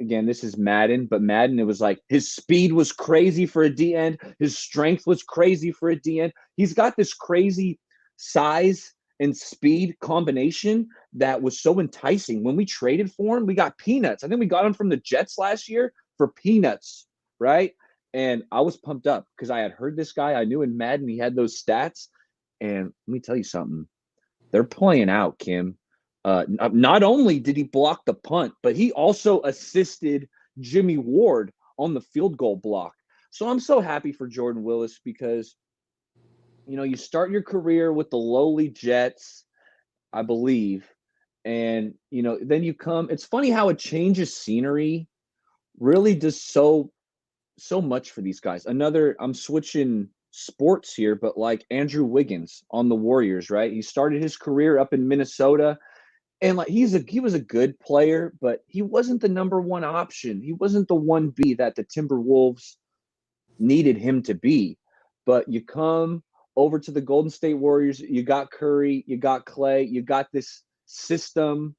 again, this is Madden, but Madden, it was like his speed was crazy for a D end. His strength was crazy for a D end. He's got this crazy size and speed combination that was so enticing. When we traded for him, we got peanuts. I think we got him from the Jets last year for peanuts, right? And I was pumped up because I had heard this guy. I knew in Madden he had those stats. And let me tell you something. They're playing out, Kim. Not only did he block the punt, but he also assisted Jimmy Ward on the field goal block. So I'm so happy for Jordan Willis because, you start your career with the lowly Jets, I believe, and, then you come. It's funny how a change of scenery really does so much for these guys. I'm switching sports here, but like Andrew Wiggins on the Warriors, right? He started his career up in Minnesota. And he was a good player, but he wasn't the number one option. He wasn't the 1B that the Timberwolves needed him to be. But you come over to the Golden State Warriors, you got Curry, you got Clay, you got this system,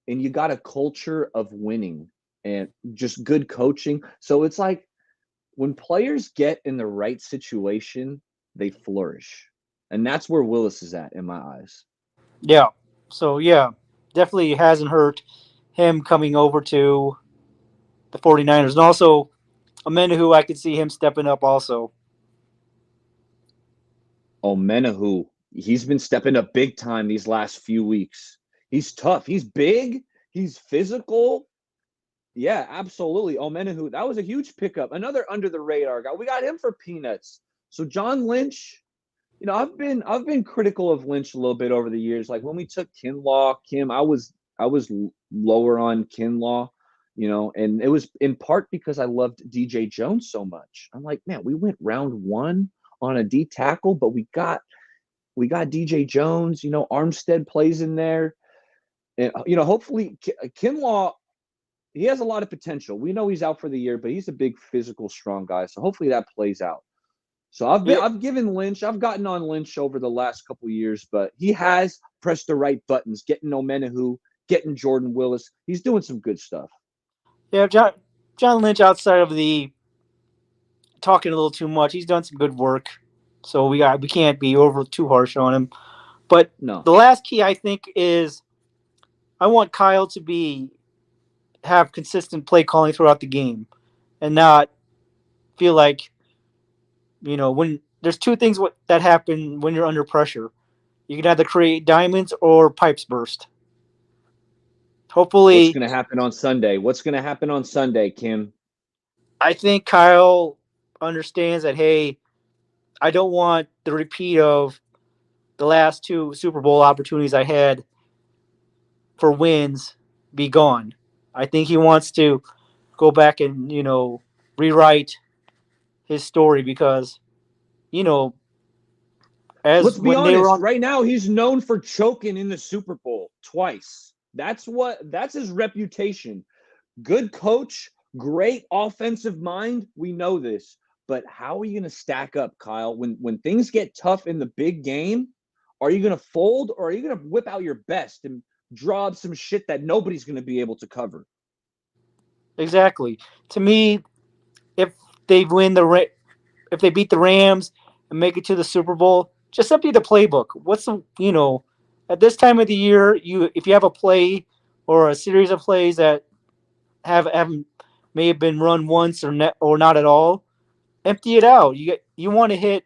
and you got a culture of winning and just good coaching. So it's like when players get in the right situation, they flourish. And that's where Willis is at in my eyes. Yeah. So, definitely hasn't hurt him coming over to the 49ers. And also, Amenahu, I could see him stepping up also. Oh, Menahu, he's been stepping up big time these last few weeks. He's tough. He's big. He's physical. Yeah, absolutely. Oh, Menahu, that was a huge pickup. Another under the radar guy. We got him for peanuts. So John Lynch, I've been critical of Lynch a little bit over the years. Like when we took Kinlaw, Kim, I was lower on Kinlaw, and it was in part because I loved DJ Jones so much. I'm like, man, we went round 1 on a D tackle, but we got DJ Jones. Armstead plays in there, and hopefully Kinlaw. He has a lot of potential. We know he's out for the year, but he's a big physical, strong guy. So hopefully that plays out. So I've given Lynch. I've gotten on Lynch over the last couple of years, but he has pressed the right buttons, getting Omenahu, getting Jordan Willis. He's doing some good stuff. Yeah, John Lynch, outside of the talking a little too much, he's done some good work. So we can't be over too harsh on him. But no. The last key I think is I want Kyle to have consistent play calling throughout the game and not feel like, when there's two things that happen when you're under pressure. You can either create diamonds or pipes burst. Hopefully. What's going to happen on Sunday? What's going to happen on Sunday, Kim? I think Kyle understands that, hey, I don't want the repeat of the last 2 Super Bowl opportunities I had for wins be gone. I think he wants to go back and, rewrite his story because, as Let's be when they were honest. on. Right now, he's known for choking in the Super Bowl twice. That's his reputation. Good coach, great offensive mind. We know this. But how are you going to stack up, Kyle? When things get tough in the big game, are you going to fold or are you going to whip out your best and draw up some shit that nobody's going to be able to cover? Exactly. To me, if they if they beat the Rams and make it to the Super Bowl, just empty the playbook. What's the at this time of the year, if you have a play or a series of plays that haven't may have been run once or not at all, empty it out. You want to hit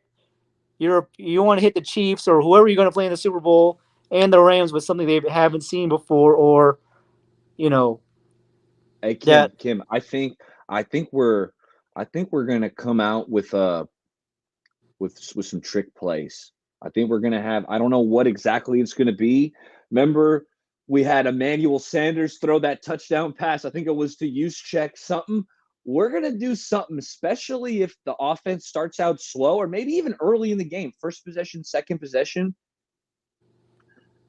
the Chiefs or whoever you're going to play in the Super Bowl and the Rams with something they haven't seen before, or you know Hey that Kim, I think we're gonna come out with some trick plays. I think we're gonna have, I don't know what exactly it's gonna be. Remember, we had Emmanuel Sanders throw that touchdown pass. I think it was to use check something. We're gonna do something, especially if the offense starts out slow, or maybe even early in the game, first possession, second possession.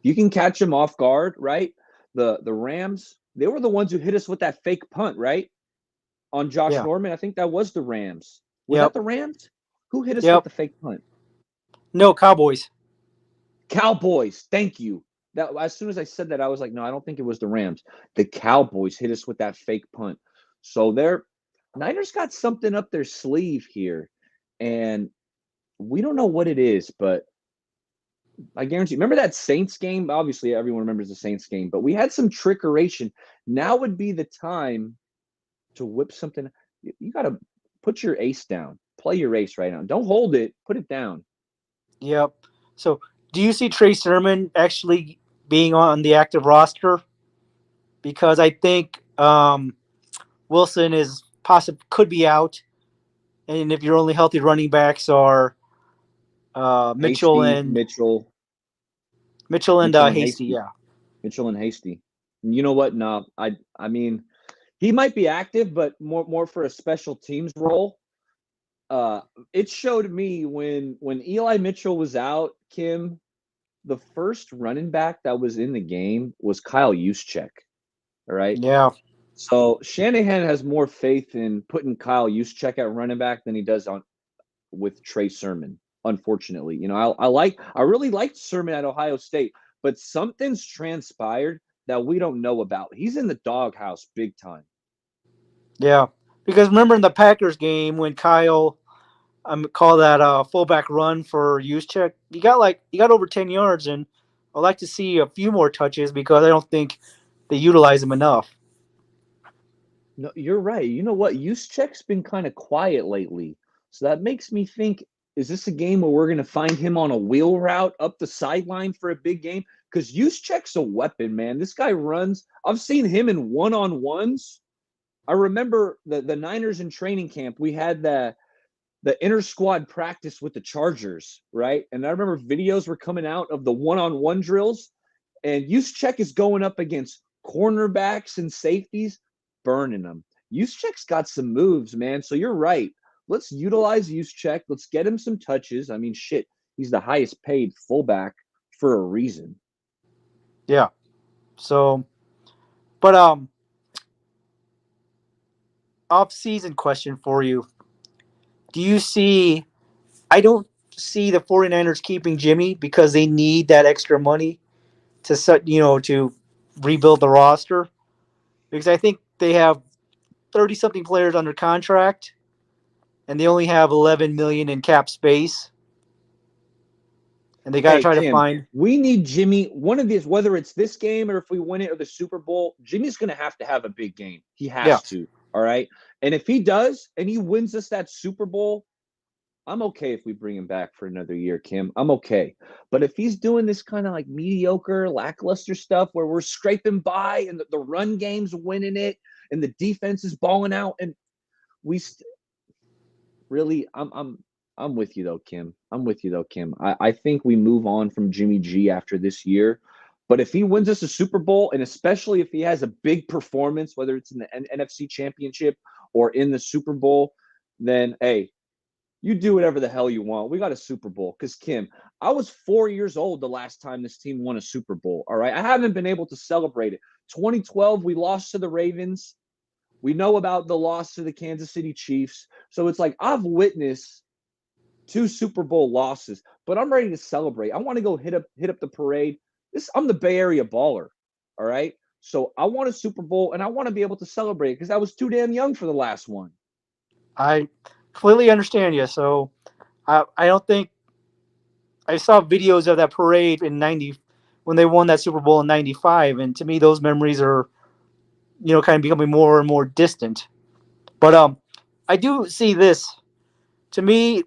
You can catch them off guard, right? The Rams, they were the ones who hit us with that fake punt, right? On Josh yeah, Norman. I think that was the Rams. Was that yep, the Rams? Who hit us with yep. the fake punt? No, Cowboys. Cowboys. Thank you. That as soon as I said that, I was like, no, I don't think it was the Rams. The Cowboys hit us with that fake punt. So Niners got something up their sleeve here. And we don't know what it is, but I guarantee. Remember that Saints game? Obviously, everyone remembers the Saints game, but we had some trickeration. Now would be the time to whip something. You got to put your ace down. Play your ace right now. Don't hold it. Put it down. Yep. So, do you see Trey Sermon actually being on the active roster? Because I think Wilson could be out, and if your only healthy running backs are Mitchell Hasty, and Hasty, Hasty. yeah, Mitchell and Hasty. You know what? No, I mean, he might be active, but more for a special teams role. It showed me when Eli Mitchell was out, Kim, the first running back that was in the game was Kyle Juszczyk. All right. yeah, So Shanahan has more faith in putting Kyle Juszczyk at running back than he does with Trey Sermon. Unfortunately, I really liked Sermon at Ohio State, but something's transpired that we don't know about. He's in the doghouse big time. yeah. Because remember in the Packers game when Kyle called that fullback run for Juszczyk, he got over 10 yards, and I'd like to see a few more touches because I don't think they utilize him enough. No, you're right. You know what? Juszczyk's been kind of quiet lately, so that makes me think: is this a game where we're going to find him on a wheel route up the sideline for a big game? Because Juszczyk's a weapon, man. This guy runs. I've seen him in one-on-ones. I remember the Niners in training camp. We had the inter squad practice with the Chargers, right? And I remember videos were coming out of the one-on-one drills, and Juszczyk is going up against cornerbacks and safeties, burning them. Juszczyk's got some moves, man. So you're right. Let's utilize Juszczyk. Let's get him some touches. I mean, shit, he's the highest paid fullback for a reason. Yeah. So, but off-season question for you. Do you see I don't see the 49ers keeping Jimmy because they need that extra money to rebuild the roster, because I think they have 30 something players under contract and they only have 11 million in cap space, and they got to Hey, try to Kim, find. we need Jimmy. One of these, whether it's this game or if we win it or the Super Bowl, Jimmy's going to have a big game. He Yeah. has to. All right. And if he does and he wins us that Super Bowl, I'm okay if we bring him back for another year, Kim. I'm okay. But if he's doing this kind of like mediocre, lackluster stuff where we're scraping by and the run game's winning it and the defense is balling out, and really, I'm with you though, Kim. I'm with you though, Kim. I think we move on from Jimmy G after this year. But if he wins us a Super Bowl, and especially if he has a big performance, whether it's in the NFC Championship or in the Super Bowl, then hey, you do whatever the hell you want. We got a Super Bowl. Because, Kim, I was 4 years old the last time this team won a Super Bowl. All right. I haven't been able to celebrate it. 2012, we lost to the Ravens. We know about the loss to the Kansas City Chiefs. So it's like I've witnessed 2 Super Bowl losses, but I'm ready to celebrate. I want to go hit up the parade. I'm the Bay Area baller. All right. So I want a Super Bowl and I want to be able to celebrate because I was too damn young for the last one. I completely understand you. So I don't think I saw videos of that parade in 90 when they won that Super Bowl in 95. And to me, those memories are, kind of becoming more and more distant. But I do see this. To me,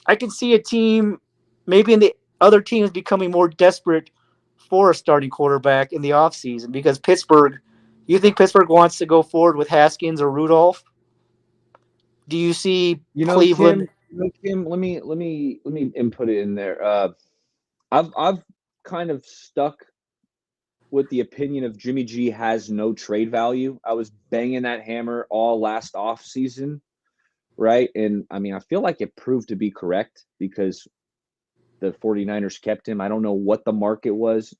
I can see a team, maybe in the other teams, becoming more desperate for a starting quarterback in the offseason because you think Pittsburgh wants to go forward with Haskins or Rudolph? Do you see Cleveland? Kim, let me input it in there. I've kind of stuck with the opinion of Jimmy G has no trade value. I was banging that hammer all last off season, right? And I mean, I feel like it proved to be correct because the 49ers kept him. I don't know what the market was.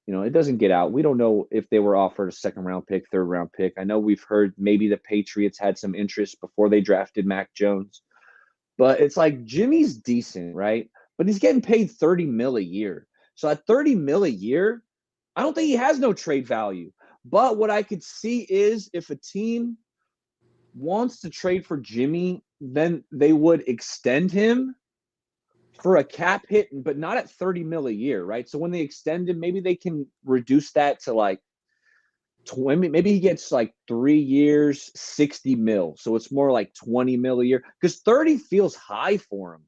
It doesn't get out. We don't know if they were offered a second-round pick, third-round pick. I know we've heard maybe the Patriots had some interest before they drafted Mac Jones. But it's like Jimmy's decent, right? But he's getting paid $30 million a year. So at $30 million a year, I don't think he has no trade value. But what I could see is if a team wants to trade for Jimmy, then they would extend him for a cap hit, but not at $30 million a year, right? So when they extend him, maybe they can reduce that to like 20, maybe he gets like 3 years, 60 mil. So it's more like 20 mil a year because 30 feels high for him.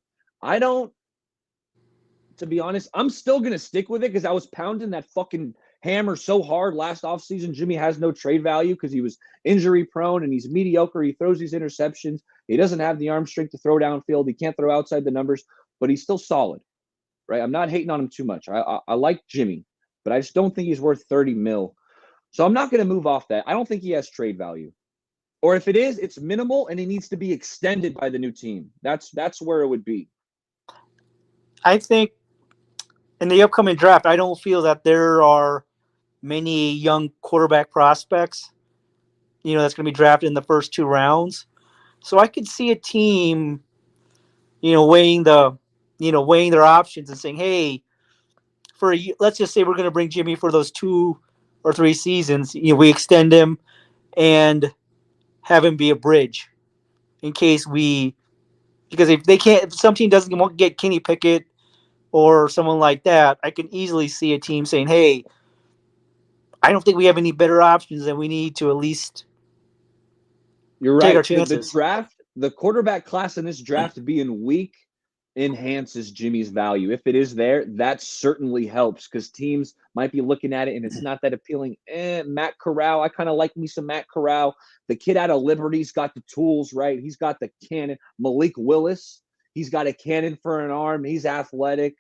To be honest, I'm still going to stick with it because I was pounding that fucking hammer so hard last offseason. Jimmy has no trade value because he was injury prone and he's mediocre. He throws these interceptions. He doesn't have the arm strength to throw downfield. He can't throw outside the numbers, but he's still solid, right? I'm not hating on him too much. I like Jimmy, but I just don't think he's worth 30 mil. So I'm not going to move off that. I don't think he has trade value. Or if it is, it's minimal and he needs to be extended by the new team. That's where it would be. I think in the upcoming draft, I don't feel that there are many young quarterback prospects, that's going to be drafted in the first 2 rounds. So I could see a team, weighing their options and saying, hey, let's just say we're going to bring Jimmy for those 2 or 3 seasons. We extend him and have him be a bridge in case because if some team doesn't get Kenny Pickett or someone like that, I can easily see a team saying, hey, I don't think we have any better options and we need to at least You're take right. our chances. The quarterback class in this draft being weak enhances Jimmy's value. If it is there, that certainly helps because teams might be looking at it and it's not that appealing. Matt Corral, I kind of like me some Matt Corral. The kid out of Liberty's got the tools, right? He's got the cannon. Malik Willis, he's got a cannon for an arm. He's athletic.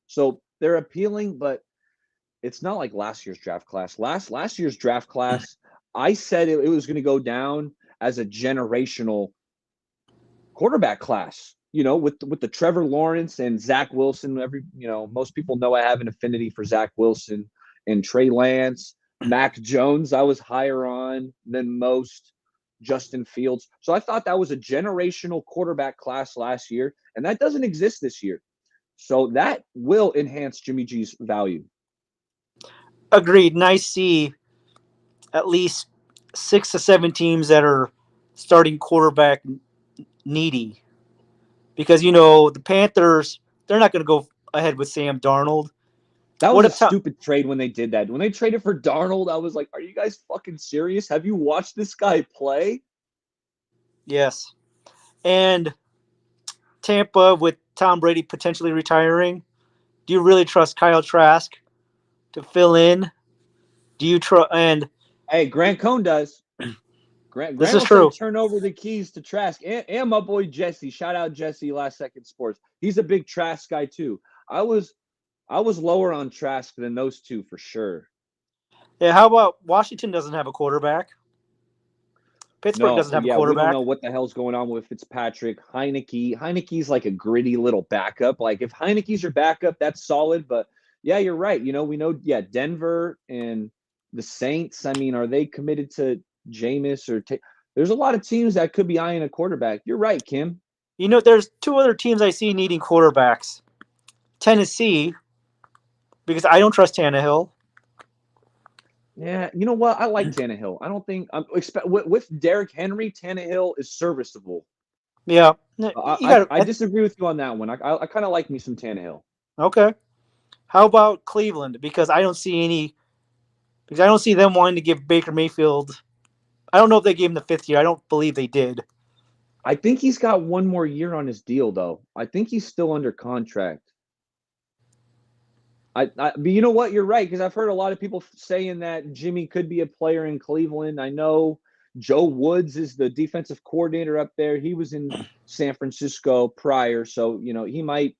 So they're appealing, but it's not like last year's draft class. Last year's draft class, I said it was going to go down as a generational quarterback class. With the Trevor Lawrence and Zach Wilson. Most people know I have an affinity for Zach Wilson and Trey Lance. Mac Jones, I was higher on than most. Justin Fields. So I thought that was a generational quarterback class last year, and that doesn't exist this year. So that will enhance Jimmy G's value. Agreed. And I see at least 6 to 7 teams that are starting quarterback needy. Because, the Panthers, they're not going to go ahead with Sam Darnold. That was a stupid trade when they did that. When they traded for Darnold, I was like, are you guys fucking serious? Have you watched this guy play? Yes. And Tampa with Tom Brady potentially retiring. Do you really trust Kyle Trask to fill in? Do you trust? And hey, Grant Cohn does. Grant this is true. Turn over the keys to Trask and my boy Jesse. Shout out Jesse, Last Second Sports. He's a big Trask guy too. I was lower on Trask than those two for sure. Yeah, how about Washington doesn't have a quarterback? Pittsburgh No, doesn't have a yeah, we don't quarterback. know what the hell's going on with Fitzpatrick. Heineke's like a gritty little backup. Like if Heineke's your backup, that's solid. But yeah, you're right. We know, yeah, Denver and the Saints. I mean, are they committed to Jameis or there's a lot of teams that could be eyeing a quarterback. You're right, Kim. There's two other teams I see needing quarterbacks. Tennessee, because I don't trust Tannehill. Yeah, you know what? I like Tannehill. I don't think with Derrick Henry, Tannehill is serviceable. Yeah, I disagree with you on that one. I kind of like me some Tannehill. Okay. How about Cleveland? Because I don't see them wanting to give Baker Mayfield. I don't know if they gave him the 5th year. I don't believe they did. I think he's got one more year on his deal, though. I think he's still under contract. But you know what? You're right, because I've heard a lot of people saying that Jimmy could be a player in Cleveland. I know Joe Woods is the defensive coordinator up there. He was in San Francisco prior, so he might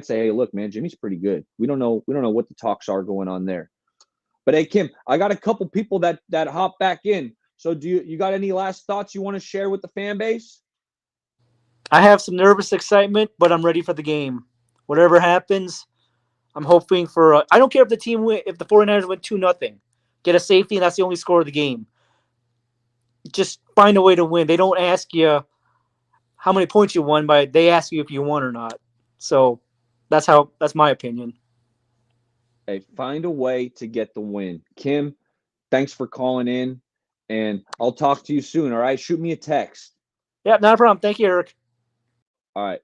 say, "Hey, look, man, Jimmy's pretty good." We don't know what the talks are going on there. But hey, Kim, I got a couple people that hop back in. So do you got any last thoughts you want to share with the fan base? I have some nervous excitement, but I'm ready for the game. Whatever happens, I'm hoping for I don't care if the 49ers win 2-0. Get a safety, and that's the only score of the game. Just find a way to win. They don't ask you how many points you won, but they ask you if you won or not. So that's my opinion. Hey, find a way to get the win. Kim, thanks for calling in, and I'll talk to you soon, all right? Shoot me a text. Yeah, not a problem. Thank you, Eric. All right.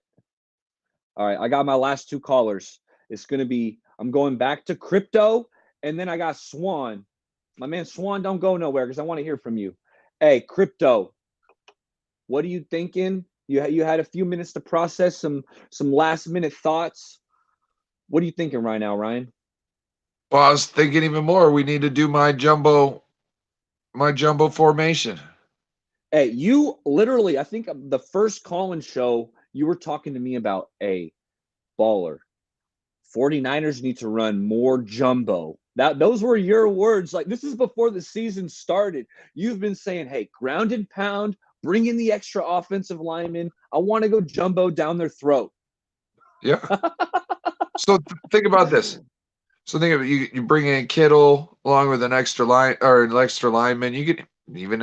I got my last two callers. It's going to be I'm going back to crypto, and then I got Swan. My man Swan, don't go nowhere because I want to hear from you. Hey, crypto, what are you thinking? You had a few minutes to process some last-minute thoughts. What are you thinking right now, Ryan? Well, I was thinking even more. We need to do my jumbo formation. Hey, you literally, I think the first call-in show, you were talking to me about a baller. 49ers need to run more jumbo. Those were your words. Like, this is before the season started. You've been saying, hey, ground and pound, bring in the extra offensive linemen. I want to go jumbo down their throat. Yeah. So think about this. So think of it. You bring in Kittle along with an extra line or an extra lineman. You get even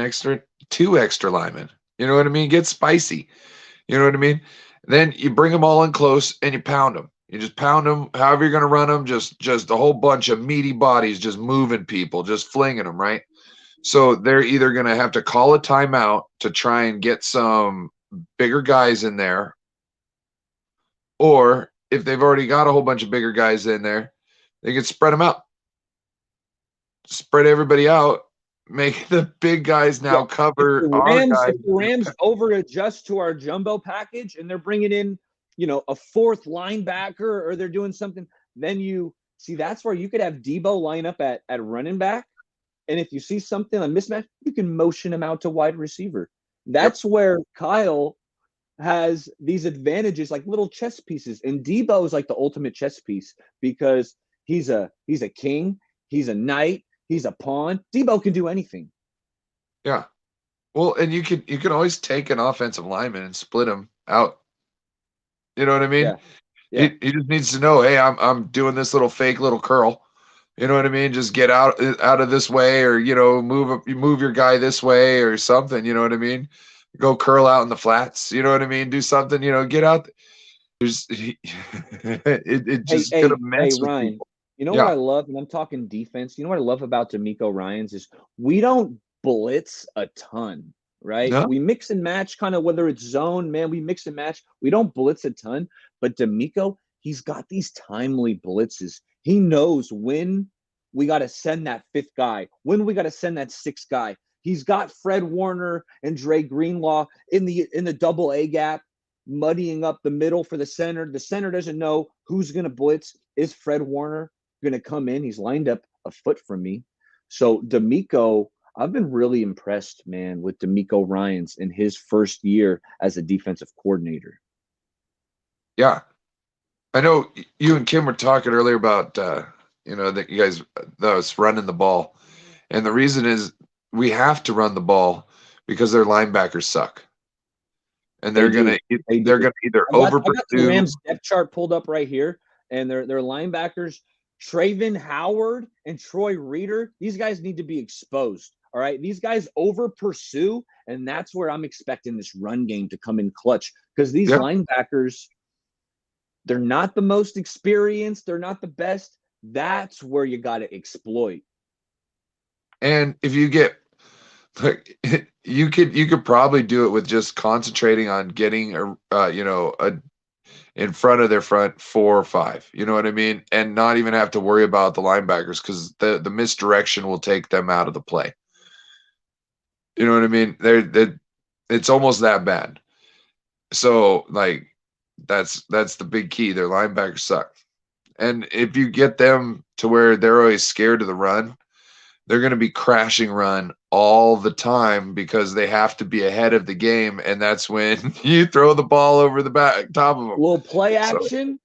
two extra linemen. You know what I mean? Get spicy. You know what I mean? Then you bring them all in close and you pound them. You just pound them, however you're going to run them, just a whole bunch of meaty bodies, just moving people, just flinging them, right? So they're either going to have to call a timeout to try and get some bigger guys in there, or if they've already got a whole bunch of bigger guys in there, they can spread them out. Spread everybody out, make the big guys now cover our guys. If the Rams over adjust to our jumbo package and they're bringing in a fourth linebacker or they're doing something, then you see that's where you could have Debo line up at running back. And if you see something, a mismatch, you can motion him out to wide receiver. That's where Kyle has these advantages, like little chess pieces. And Debo is like the ultimate chess piece because he's a king, he's a knight, he's a pawn. Debo can do anything. Yeah. Well, and you can always take an offensive lineman and split him out. You know what I mean? Yeah. He just needs to know, hey, I'm doing this little fake little curl. You know what I mean? Just get out of this way, or move your guy this way or something. You know what I mean? Go curl out in the flats. You know what I mean? Do something. Get out. It just gonna mess with Ryan. people. What I love, and I'm talking defense. What I love about D'Amico Ryans is we don't blitz a ton. Right? No? We mix and match kind of whether it's zone, man, we mix and match. We don't blitz a ton, but D'Amico, he's got these timely blitzes. He knows when we got to send that fifth guy, when we got to send that sixth guy. He's got Fred Warner and Dre Greenlaw in the double A gap, muddying up the middle for the center. The center doesn't know who's going to blitz. Is Fred Warner going to come in? He's lined up a foot from me. So D'Amico, I've been really impressed, man, with D'Amico Ryans in his first year as a defensive coordinator. Yeah. I know you and Kim were talking earlier about, that you guys, that was running the ball. And the reason is we have to run the ball because their linebackers suck. And they're They do. they're gonna either I got the overpursue. Rams depth chart pulled up right here, and their linebackers, Traven Howard and Troy Reeder, these guys need to be exposed. All right. These guys over pursue, and that's where I'm expecting this run game to come in clutch. Because these linebackers, they're not the most experienced, they're not the best. That's where you got to exploit. And if you get like you could probably do it with just concentrating on getting a in front of their front 4 or 5. You know what I mean? And not even have to worry about the linebackers because the misdirection will take them out of the play. You know what I mean? It's almost that bad. So like that's the big key. Their linebackers suck. And if you get them to where they're always scared of the run, they're going to be crashing run all the time because they have to be ahead of the game. And that's when you throw the ball over the top of them. A little play action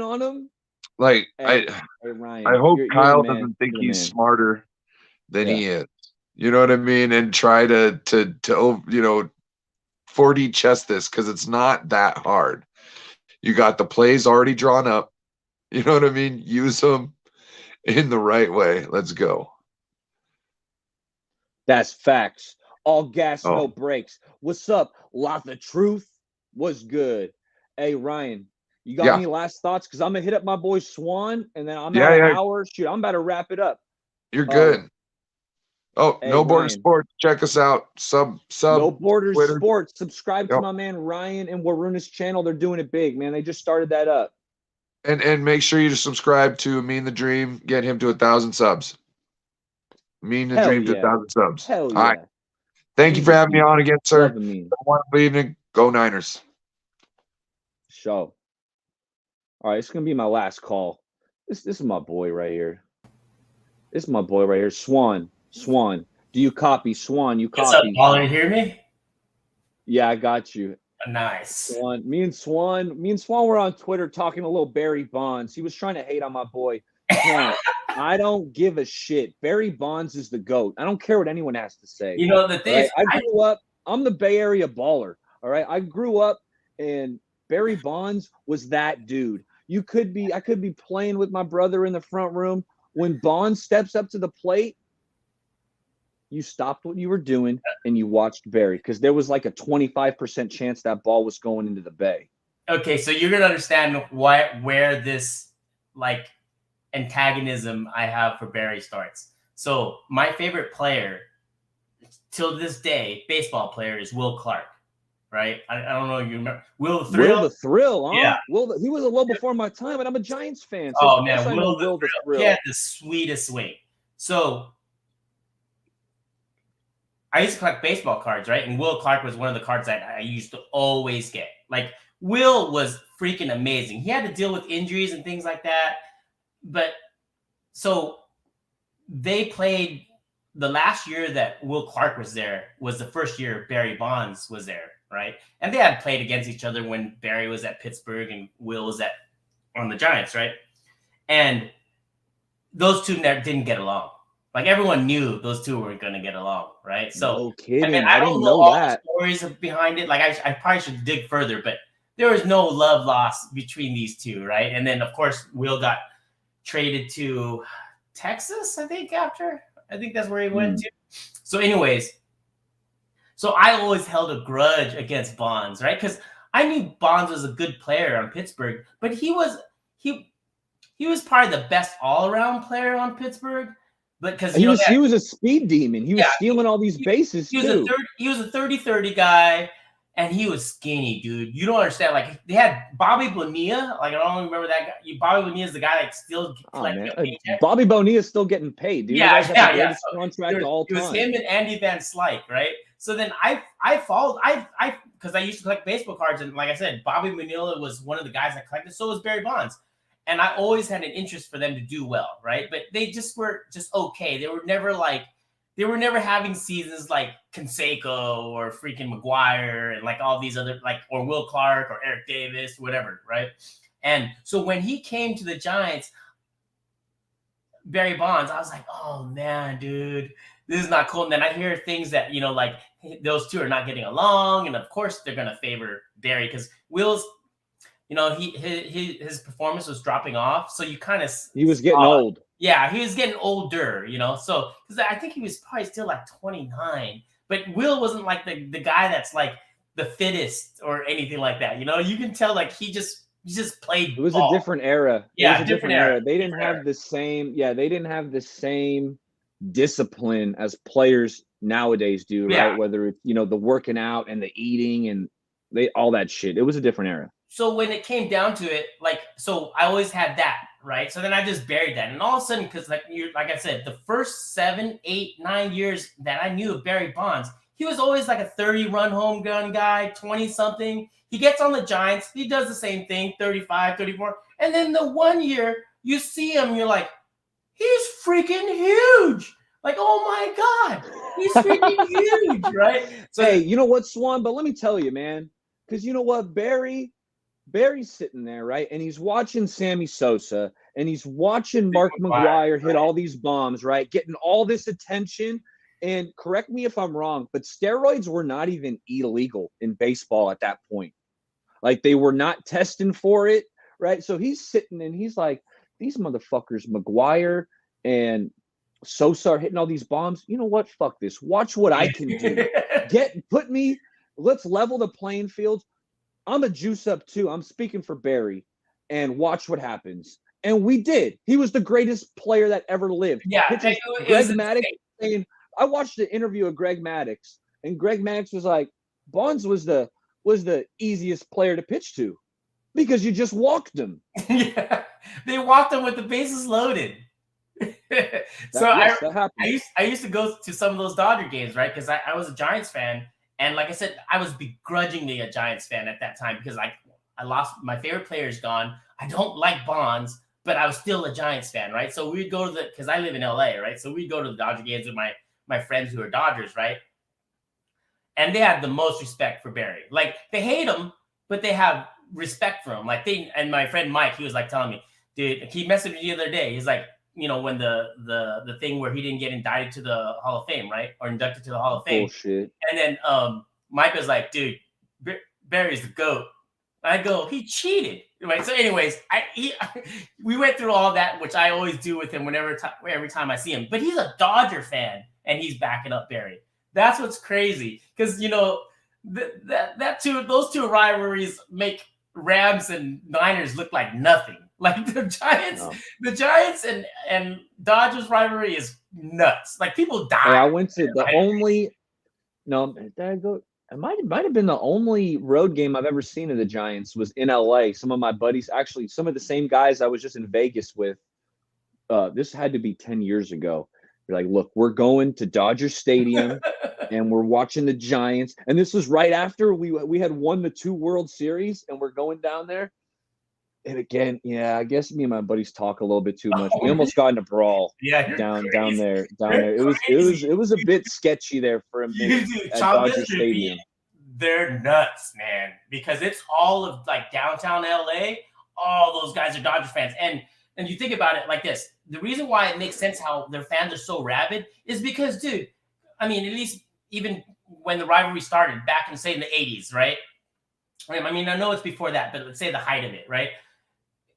on them. Like, hey, Ryan, I hope Kyle doesn't think he's smarter than he is. You know what I mean? And try to 4D chess this because it's not that hard. You got the plays already drawn up. You know what I mean? Use them in the right way. Let's go. That's facts. All gas, no brakes. What's up? Lot of truth was good. Hey, Ryan, you got any last thoughts? Because I'm going to hit up my boy Swan, and then I'm at an hour. Shoot, I'm about to wrap it up. You're good. Hey, No Border Ryan. Sports. Check us out. Sub. No Border Twitter. Sports. Subscribe to my man Ryan and Waruna's channel. They're doing it big, man. They just started that up. And make sure you subscribe to Mean the Dream. Get him to 1,000 subs. Mean the Dream to 1,000 subs. Hell yeah. All right. Thank you for having me on again, sir. Have a wonderful evening. Go Niners. Show. All right, it's gonna be my last call. This is my boy right here. This is my boy right here. Swan. Do you copy? Swan, you copy. What's up, Paul? You hear me? Yeah, I got you. Nice. Swan. Me and Swan were on Twitter talking a little Barry Bonds. He was trying to hate on my boy. Swan, I don't give a shit. Barry Bonds is the GOAT. I don't care what anyone has to say. You know, the thing is, I grew up, I'm the Bay Area baller. All right. I grew up and Barry Bonds was that dude. I could be playing with my brother in the front room. When Bonds steps up to the plate, you stopped what you were doing and you watched Barry because there was like a 25% chance that ball was going into the bay. Okay, so you're gonna understand where this like antagonism I have for Barry starts. So my favorite player till this day, baseball player, is Will Clark. Right? I don't know if you remember Will the Thrill. Will the Thrill, huh? Yeah. He was a little before my time, but I'm a Giants fan. So man, Will the Thrill. He had the sweetest swing. So I used to collect baseball cards, right? And Will Clark was one of the cards that I used to always get. Like, Will was freaking amazing. He had to deal with injuries and things like that. But so they played the last year that Will Clark was there was the first year Barry Bonds was there, right? And they had played against each other when Barry was at Pittsburgh and Will was on the Giants, right? And those two didn't get along. Like, everyone knew those two weren't going to get along, right? So, no kidding. I mean, I don't know all the stories behind it. Like, I probably should dig further, but there was no love lost between these two, right? And then, of course, Will got traded to Texas, I think, after. I think that's where he went to. So anyways, so I always held a grudge against Bonds, right? Because I knew Bonds was a good player on Pittsburgh, but he was probably the best all-around player on Pittsburgh. But because he was a speed demon. He was stealing all these bases he too. He was a 30-30 guy, and he was skinny, dude. You don't understand. Like, they had Bobby Bonilla. Like, I don't remember that guy. Bobby Bonilla is the guy that still Bobby Bonilla is still getting paid, dude. Yeah. Contract Dude, all time. It was him and Andy Van Slyke, right? So then I followed because I used to collect baseball cards, and like I said, Bobby Bonilla was one of the guys I collected. So was Barry Bonds. And I always had an interest for them to do well, right? But they just were just okay. They were never having seasons like Canseco or freaking McGuire and like all these other, like, or Will Clark or Eric Davis, whatever, right? And so when he came to the Giants, Barry Bonds, I was like, oh man, dude, this is not cool. And then I hear things that, like those two are not getting along. And of course they're going to favor Barry because Will's, his performance was dropping off. So you kind of, he was getting old. Yeah, he was getting older, so because I think he was probably still like 29, but Will wasn't like the guy that's like the fittest or anything like that. You can tell like he just played. It was ball. a different era. Yeah, it was a different era. They didn't have the same. Yeah, they didn't have the same discipline as players nowadays do, right? Yeah. Whether it's the working out and the eating and all that shit. It was a different era. So when it came down to it, so I always had that, right? So then I just buried that, and all of a sudden, because like I said, the first 7, 8, 9 years that I knew of Barry Bonds, he was always like a 30-run home run guy, 20-something. He gets on the Giants, he does the same thing, 35, 34, and then the one year you see him, you're like, he's freaking huge. Like, oh my God, he's freaking huge, right? So, hey, you know what, Swan? But let me tell you, man, because you know what, Barry's sitting there, right? And he's watching Sammy Sosa and he's watching Mark McGwire hit all these bombs, right? Getting all this attention. And correct me if I'm wrong, but steroids were not even illegal in baseball at that point. Like they were not testing for it, right? So he's sitting and he's like, these motherfuckers, McGwire and Sosa are hitting all these bombs. You know what? Fuck this. Watch what I can do. Let's level the playing field. I'm a juice up too. I'm speaking for Barry, and watch what happens. And we did. He was the greatest player that ever lived. Yeah, Greg Maddux saying, I watched the interview of Greg Maddux, and Greg Maddux was like, Bonds was the easiest player to pitch to because you just walked him. Yeah, they walked him with the bases loaded. I used to go to some of those Dodger games, right? Because I was a Giants fan. And like I said, I was begrudgingly a Giants fan at that time because I lost my favorite player is gone. I don't like Bonds, but I was still a Giants fan, right? So we'd go to because I live in LA, right? So we'd go to the Dodger games with my friends who are Dodgers, right? And they had the most respect for Barry. Like they hate him, but they have respect for him. And my friend Mike, he was like telling me, dude, he messaged me the other day. He's like, when the thing where he didn't get indicted to the Hall of Fame, right? Or inducted to the Hall of Fame. Bullshit. And then Mike was like, dude, Barry's the GOAT. I go, he cheated. Right. So anyways, we went through all that, which I always do with him every time I see him. But he's a Dodger fan and he's backing up Barry. That's what's crazy. Because those two rivalries make Rams and Niners look like nothing. Like the Giants and Dodgers rivalry is nuts. Like people die. Hey, I went to it might have been the only road game I've ever seen of the Giants was in LA. Some of my buddies, actually, some of the same guys I was just in Vegas with. This had to be 10 years ago. They're like, look, we're going to Dodger Stadium and we're watching the Giants. And this was right after we had won the 2 World Series and we're going down there. And again, yeah, I guess me and my buddies talk a little bit too much. We almost got in a brawl. Yeah, down there. It was a bit sketchy there for a minute at Dodger Stadium. They're nuts, man, because it's all of like downtown LA. All those guys are Dodger fans, and you think about it like this: the reason why it makes sense how their fans are so rabid is because, dude, I mean, at least even when the rivalry started back in say in the 80s, right? I mean, I know it's before that, but let's say the height of it, right?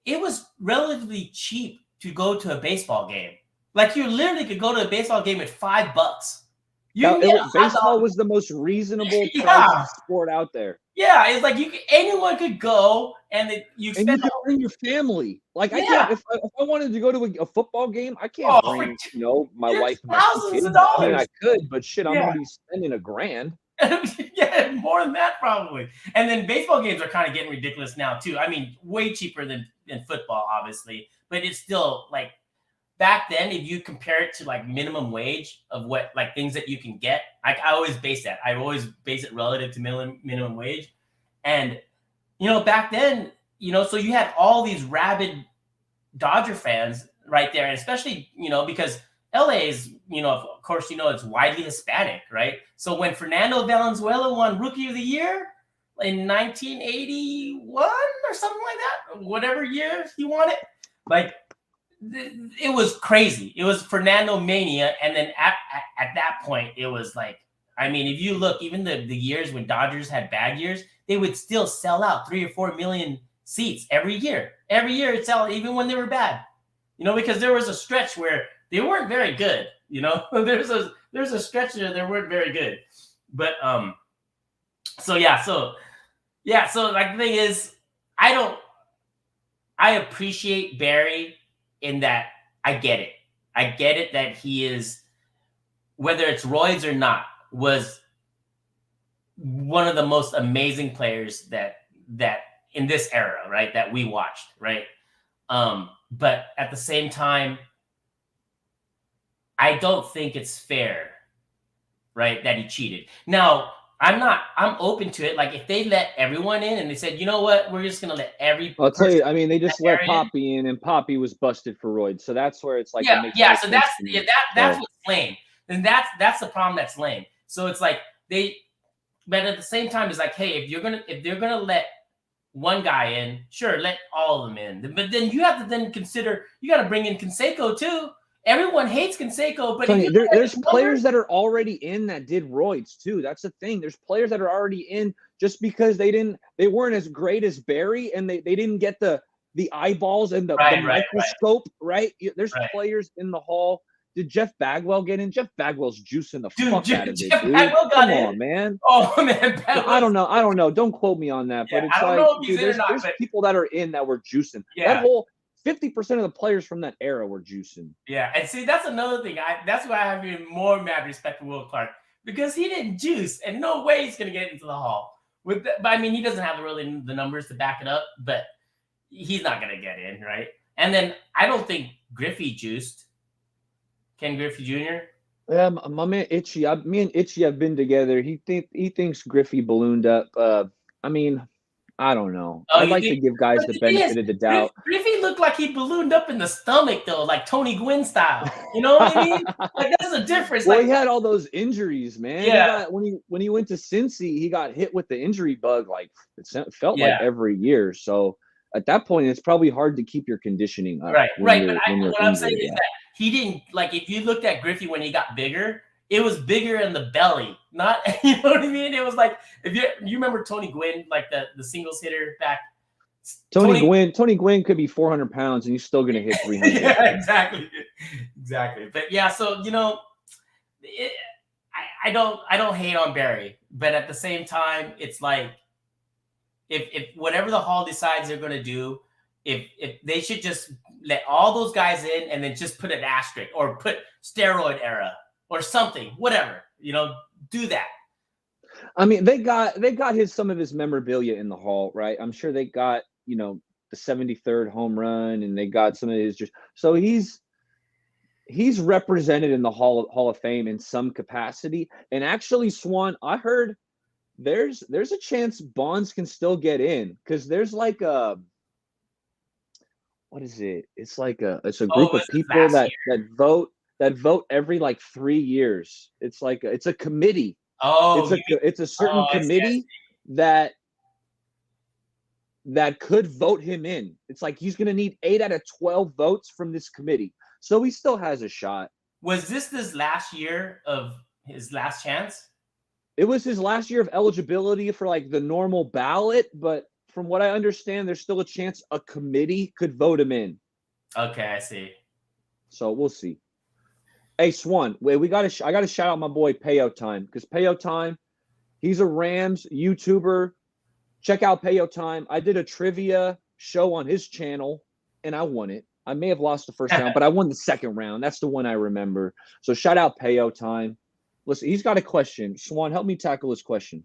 It was relatively cheap to go to a baseball game. Like you literally could go to a baseball game at $5. Baseball was the most reasonable price sport out there. Yeah, it's like anyone could go and you could bring your family. Like I can't if I wanted to go to a football game, I can't bring my wife and my kids. I mean, I could, but shit, I'm already spending $1,000. Yeah, more than that probably. And then baseball games are kind of getting ridiculous now too. I mean, way cheaper than football, obviously, but it's still like back then. If you compare it to like minimum wage of what like things that you can get, I always base that. I always base it relative to minimum wage, and back then, so you had all these rabid Dodger fans right there, and especially because LA is, of course, it's widely Hispanic, right? So when Fernando Valenzuela won Rookie of the Year in 1981 or something like that, whatever year he won it, like it was crazy. It was Fernando mania, and then at that point, it was like, I mean, if you look, even the years when Dodgers had bad years, they would still sell out 3 or 4 million seats every year. Every year it sell, even when they were bad, because there was a stretch where they weren't very good. There's a stretch there they weren't very good, but so like the thing is, I appreciate Barry in that I get it that he is, whether it's roids or not, was one of the most amazing players that in this era, right, that we watched, right? But at the same time, I don't think it's fair, right, that he cheated. Now, I'm open to it. Like, if they let everyone in and they said, you know what, we're just gonna let I'll tell you, I mean, they just let Poppy in, and Poppy was busted for roids. So that's where it's like, yeah. So that's what's lame. And that's the problem. That's lame. So it's like but at the same time, it's like, hey, if they're gonna let one guy in, sure, let all of them in. But then you have to then consider, you got to bring in Canseco too. Everyone hates Canseco, but there's players that are already in that did roids too. That's the thing. There's players that are already in just because they weren't as great as Barry, and they didn't get the eyeballs and the microscope, right? There's players in the Hall. Did Jeff Bagwell get in? Jeff Bagwell's juicing the fuck out of it, dude. Bagwell got in. Come on, man. Oh man, I don't know. Don't quote me on that. But it's like, there's people that are in that were juicing. Yeah. That whole 50% of the players from that era were juicing. Yeah, and see, that's another thing. That's why I have even more mad respect for Will Clark, because he didn't juice, and no way he's gonna get into the Hall. But I mean, he doesn't have really the numbers to back it up, but he's not gonna get in, right? And then I don't think Griffey juiced. Ken Griffey Jr. Yeah, my man Itchy. Me and Itchy have been together. He thinks Griffey ballooned up. I mean, I don't know. I like to give guys the benefit of the doubt. Griffey looked like he ballooned up in the stomach, though, like Tony Gwynn style. You know what I mean? Like, that's a difference. Well, like, he had all those injuries, man. Yeah. When he went to Cincy, he got hit with the injury bug. Like, it felt like every year. So at that point, it's probably hard to keep your conditioning up. Right. But what I'm saying is that he didn't, like, if you looked at Griffey when he got bigger, it was bigger in the belly, not, you know what I mean? It was like, if you remember Tony Gwynn, like the singles hitter back. Tony Gwynn could be 400 pounds and he's still going to hit 300. Yeah, exactly. But yeah, so, I don't hate on Barry, but at the same time, it's like, if whatever the Hall decides they're going to do, if they should just let all those guys in and then just put an asterisk or put steroid era or something, whatever, do that. I mean, they got some of his memorabilia in the Hall, right? I'm sure they got, the 73rd home run, and they got some of his so he's represented in the Hall of Fame in some capacity. And actually, Swan, I heard there's a chance Bonds can still get in, because there's like what is it? It's like it's a group of people that vote every like 3 years. It's like it's a committee. It's a certain committee that could vote him in. It's like he's going to need 8 out of 12 votes from this committee, so he still has a shot. Was this last year of his last chance? It was his last year of eligibility for like the normal ballot, but from what I understand, there's still a chance a committee could vote him in. Okay, I see. So we'll see. Hey, Swan, wait, I got to shout out my boy Payo Time, because Payo Time, he's a Rams YouTuber. Check out Payo Time. I did a trivia show on his channel, and I won it. I may have lost the first round, but I won the second round. That's the one I remember. So shout out Payo Time. Listen, he's got a question. Swan, help me tackle this question.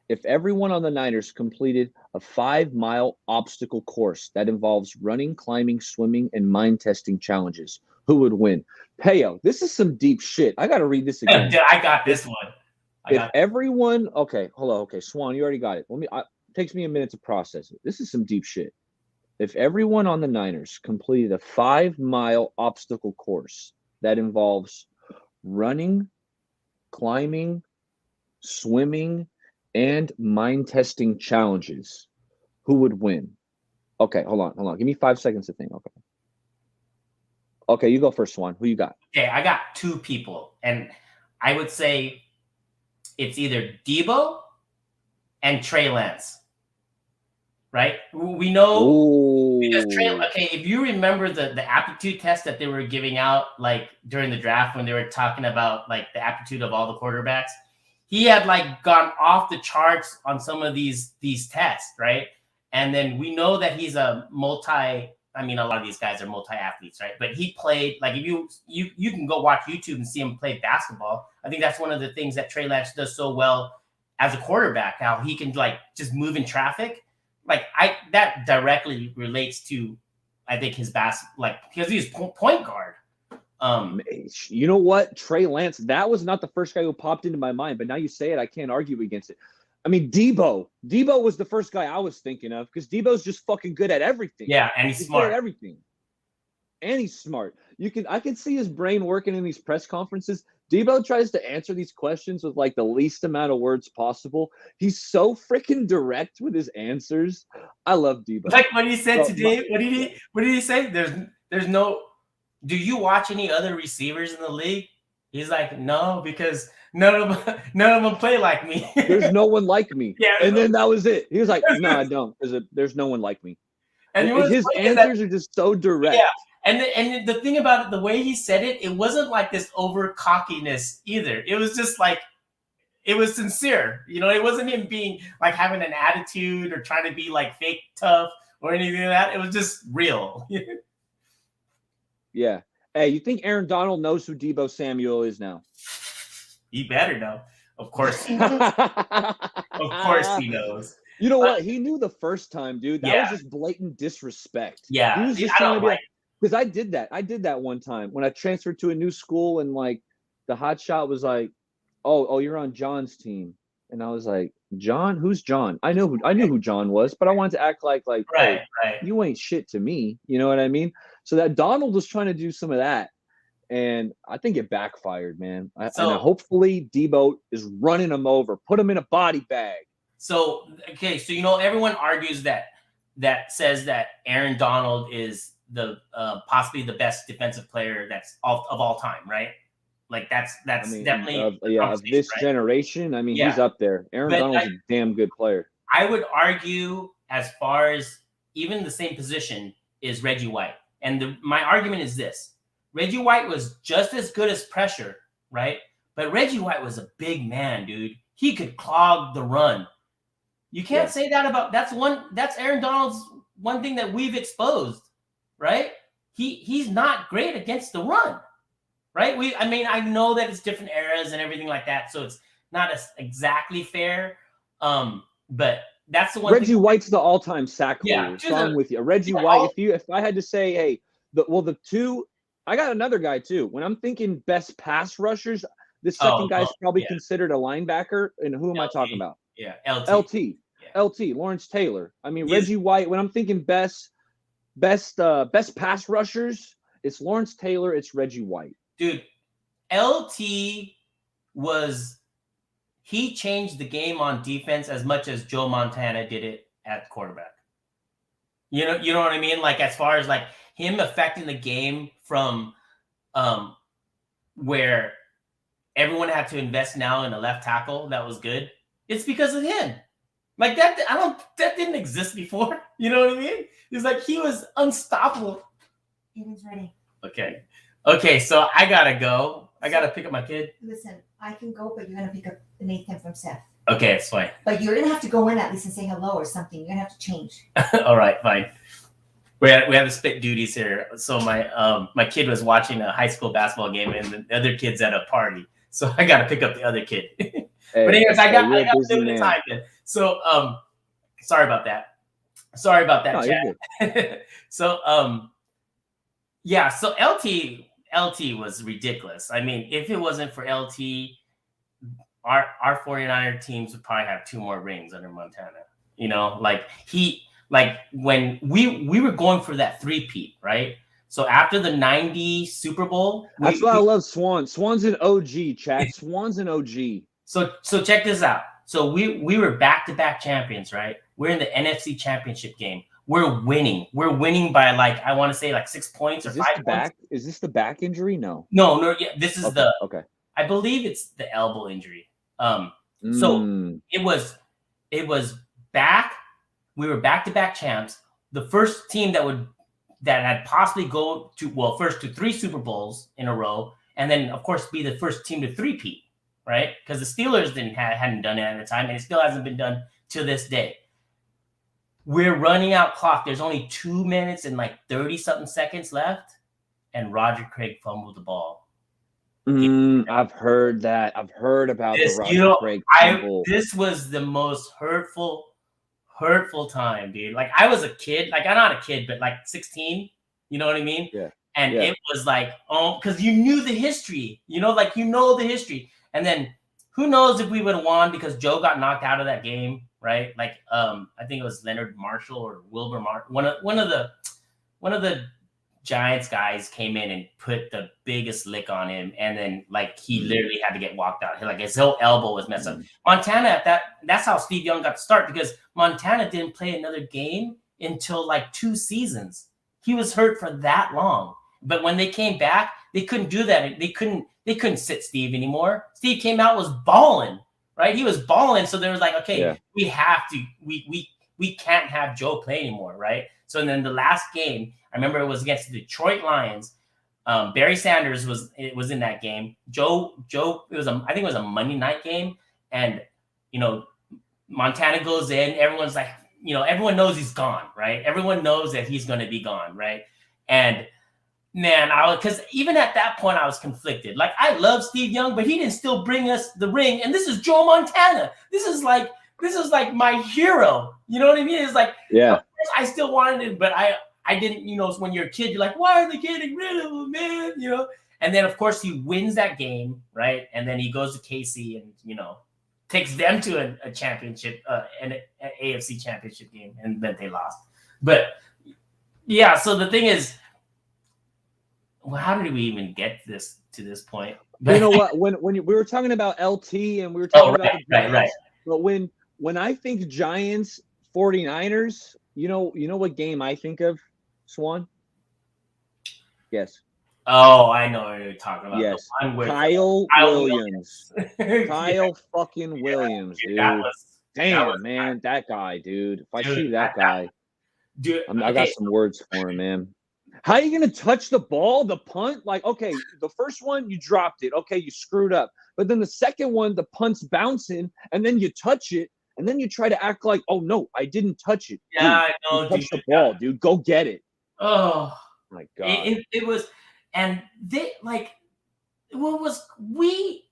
If everyone on the Niners completed a 5-mile obstacle course that involves running, climbing, swimming, and mind testing challenges, who would win? Payo, this is some deep shit. I got to read this again. I got this one. Okay, hold on. Okay, Swan, you already got it. It takes me a minute to process it. This is some deep shit. If everyone on the Niners completed a 5-mile obstacle course that involves running, climbing, swimming, and mind testing challenges, who would win? Okay, hold on. Give me 5 seconds to think. Okay. Okay, you go first, Swan. Who you got? Okay, I got two people, and I would say it's either Debo and Trey Lance. Right? We know because if you remember the aptitude test that they were giving out like during the draft when they were talking about like the aptitude of all the quarterbacks, he had like gone off the charts on some of these tests, right? And then we know that he's a lot of these guys are multi-athletes, right? But he played like if you can go watch YouTube and see him play basketball. I think that's one of the things that Trey Lance does so well as a quarterback, how he can like just move in traffic. Like that directly relates to, I think his because he's point guard. You know what, Trey Lance, that was not the first guy who popped into my mind, but now you say it, I can't argue against it. I mean, Debo was the first guy I was thinking of because Debo's just fucking good at everything. Yeah, and he's smart at everything, and he's smart. I can see his brain working in these press conferences. Debo tries to answer these questions with like the least amount of words possible. He's so freaking direct with his answers. I love Debo. Like what he said today. What did he say? There's no. Do you watch any other receivers in the league? He's like, no, because none of them play like me. There's no one like me. Yeah, and then that was it. He was like, no, I don't. There's no one like me. And his answers are just so direct. Yeah. And the thing about it, the way he said it, it wasn't like this over cockiness either. It was just like, it was sincere. You know, it wasn't him being like having an attitude or trying to be like fake tough or anything like that. It was just real. Yeah. Hey, you think Aaron Donald knows who Debo Samuel is now? He better know. Of course. Of course he knows. You know what? He knew the first time, dude. That was just blatant disrespect. Yeah. He was just trying to be like, because I did that one time when I transferred to a new school and like the hot shot was like, oh, you're on John's team. And I was like, John? Who's John? I knew who John was, but I wanted to act like right, hey, right. You ain't shit to me. You know what I mean? So that Donald was trying to do some of that. And I think it backfired, man. And hopefully Debo is running him over. Put him in a body bag. So everyone argues that says that Aaron Donald is the possibly the best defensive player that's of all time, right? Like that's definitely of this generation. I mean, he's up there. Aaron Donald's a damn good player. I would argue as far as even the same position is Reggie White. And my argument is this. Reggie White was just as good as pressure, right? But Reggie White was a big man, dude. He could clog the run. You can't say that about that's Aaron Donald's one thing that we've exposed, right? He's not great against the run, right? I know that it's different eras and everything like that, so it's not as exactly fair. But that's the one. Reggie White's the all-time sack leader. So I'm with you. Reggie White. If I had to say, hey, the two, I got another guy too. When I'm thinking best pass rushers, the second guy's probably considered a linebacker. And who am I talking about? Yeah, LT, Lawrence Taylor. I mean, Reggie White. When I'm thinking best pass rushers, it's Lawrence Taylor. It's Reggie White. Dude, LT he changed the game on defense as much as Joe Montana did it at quarterback. You know what I mean? Like as far as like him affecting the game from where everyone had to invest now in a left tackle that was good. It's because of him. Like that didn't exist before. You know what I mean? It's like he was unstoppable. It is ready. Okay, so I gotta go. I gotta pick up my kid. Listen, I can go, but you're gonna pick up the Nathan from Seth. Okay, it's fine. But you're gonna have to go in at least and say hello or something. You're gonna have to change. All right, fine. We have to split duties here. So my kid was watching a high school basketball game and the other kid's at a party. So I gotta pick up the other kid. But anyways, I got a bit of time then. So sorry about that. No, chat. So so LT was ridiculous. I mean, if it wasn't for LT, our 49er teams would probably have 2 more rings under Montana. You know, when we were going for that 3-peat, right? So after the 90 Super Bowl, that's why I love Swan. Swan's an OG, chat. Swan's an OG. So check this out. So we were back-to-back champions, right? We're in the NFC Championship game. we're winning. We're winning by like, I want to say like 6 points or Is this 5 the points. back? Is this the back injury? No. No, yeah, this is Okay. I believe it's the elbow injury. So it was back. We were back-to-back champs. The first team that had possibly go to first to 3 Super Bowls in a row, and then of course be the first team to 3-peat, right? Because the Steelers hadn't done it at the time, and it still hasn't been done to this day. We're running out clock. There's only 2 minutes and like 30-something seconds left, and Roger Craig fumbled the ball. I've heard that. I've heard about the Roger Craig fumble. This was the most hurtful time, dude. Like I was a kid, like I'm not a kid, but like 16, you know what I mean? Yeah. And it was like, because you knew the history, like the history. And then who knows if we would have won because Joe got knocked out of that game, right? Like I think it was Leonard Marshall or Wilbur Marshall. One of the Giants guys came in and put the biggest lick on him, and then like he literally had to get walked out. Like his whole elbow was messed up. Montana that's how Steve Young got to start, because Montana didn't play another game until like 2 seasons. He was hurt for that long. But when they came back, they couldn't do that. They couldn't sit Steve anymore. Steve came out, was balling, right? He was balling. So they was like, okay, we have to, we can't have Joe play anymore, right? So then the last game, I remember it was against the Detroit Lions. Barry Sanders was in that game. Joe, I think it was a Monday night game, and Montana goes in. Everyone's like, everyone knows he's gone, right? Everyone knows that he's going to be gone, right? And man, because even at that point I was conflicted. Like I love Steve Young, but he didn't still bring us the ring. And this is Joe Montana. This is like my hero. You know what I mean? It's like, I still wanted it, but I didn't, when you're a kid, you're like, why are they getting rid of him, man? And then of course he wins that game, right? And then he goes to KC and, takes them to a championship, an AFC championship game, and then they lost. But yeah, so the thing is, well, how did we even get to this point? You know what? When we were talking about LT and we were talking about the Giants, right. But when I think Giants 49ers, you know what game I think of, Swan? Yes. Oh, I know what you're talking about. Yes. Kyle Williams. Kyle fucking Williams, dude. Damn, that guy, dude. If I see that guy, dude, I got some words for him, man. How are you going to touch the ball, the punt? Like, okay, the first one, you dropped it. Okay, you screwed up. But then the second one, the punt's bouncing, and then you touch it, and then you try to act like, oh, no, I didn't touch it. Yeah, I know, dude. Touch the ball, dude. Go get it. Oh. My God. It was, and they, like, what was, we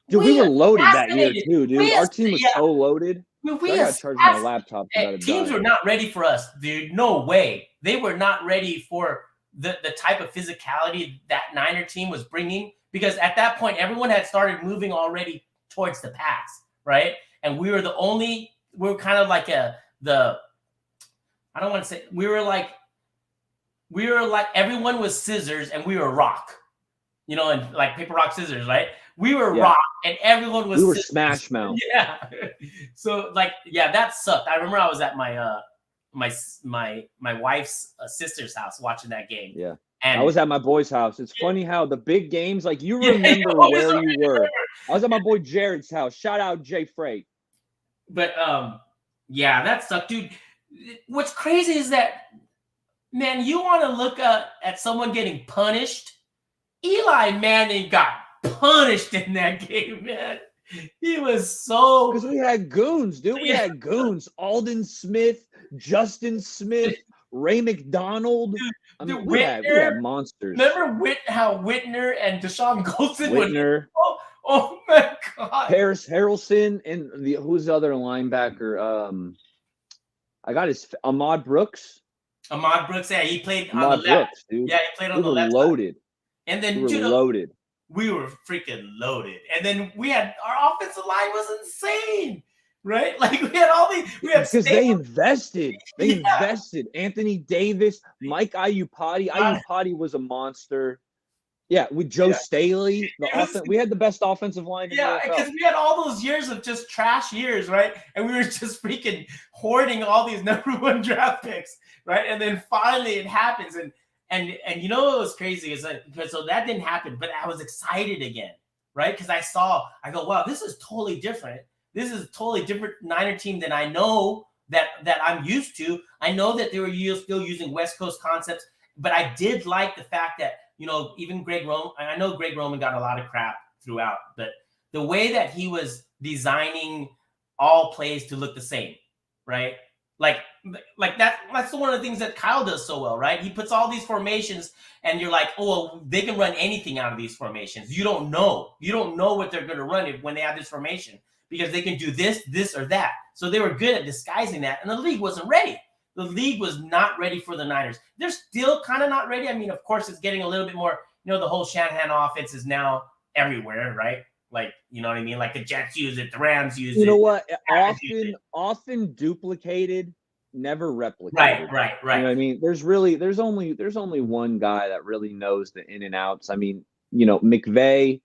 were loaded that year, too, dude. Our team was so loaded. I got to charge my laptop. Teams were not ready for us, dude. No way. They were not ready for the type of physicality that Niner team was bringing, because at that point, everyone had started moving already towards the pass, right? And we were kind of like I don't want to say, we were like everyone was scissors and we were rock, and like paper, rock, scissors, right? We were rock and everyone was. We were scissors. Smash Mouth. Yeah. So that sucked. I remember I was at my my wife's sister's house watching that game. Yeah. And I was at my boy's house. It's funny how the big games, like you remember where you were. I was at my boy Jared's house. Shout out Jay Freight. But that sucked, dude. What's crazy is that, man, you want to look at someone getting punished. Eli Manning got punished in that game, man. He was so, because we had goons, dude. We had goons. Alden Smith, Justin Smith, Ray McDonald. Dude, we had monsters. Remember how Whitner and Deshaun Golson Whitner. Oh my God. Paris Harrelson and who's the other linebacker? I got his Ahmad Brooks. Ahmad Brooks, yeah, he played Ahmad on the left. Brooks, dude. Yeah, he played on the left. Loaded. Side. And then we were loaded. We were freaking loaded. And then our offensive line was insane, right? Like we had because they invested. They invested. Anthony Davis, Mike Iupati. Iupati was a monster. Yeah, with Joe Yeah. Staley, we had the best offensive line in the Yeah, NFL. because we had all those years of just trash years, right? And we were just freaking hoarding all these number 1 draft picks, right? And then finally it happens, and you know what was crazy is that because so that didn't happen, but I was excited again, right? Because I go, wow, this is totally different. This is a totally different Niner team than I know that I'm used to. I know that they were still using West Coast concepts, but I did like the fact that, you know, even Greg Roman, I know Greg Roman got a lot of crap throughout, but the way that he was designing all plays to look the same, right? Like that's one of the things that Kyle does so well, right? He puts all these formations and you're like, oh, well, they can run anything out of these formations. You don't know what they're going to run when they have this formation, because they can do this or that. So they were good at disguising that, and the league wasn't ready. The league was not ready for the Niners. They're still kind of not ready. I mean, of course, it's getting a little bit more, you know, the whole Shanahan offense is now everywhere, right? Like, you know what I mean? Like the Jets use it, the Rams use it. You know what? Often duplicated, never replicated. Right. You know what I mean? There's only one guy that really knows the in and outs. I mean, you know, McVay,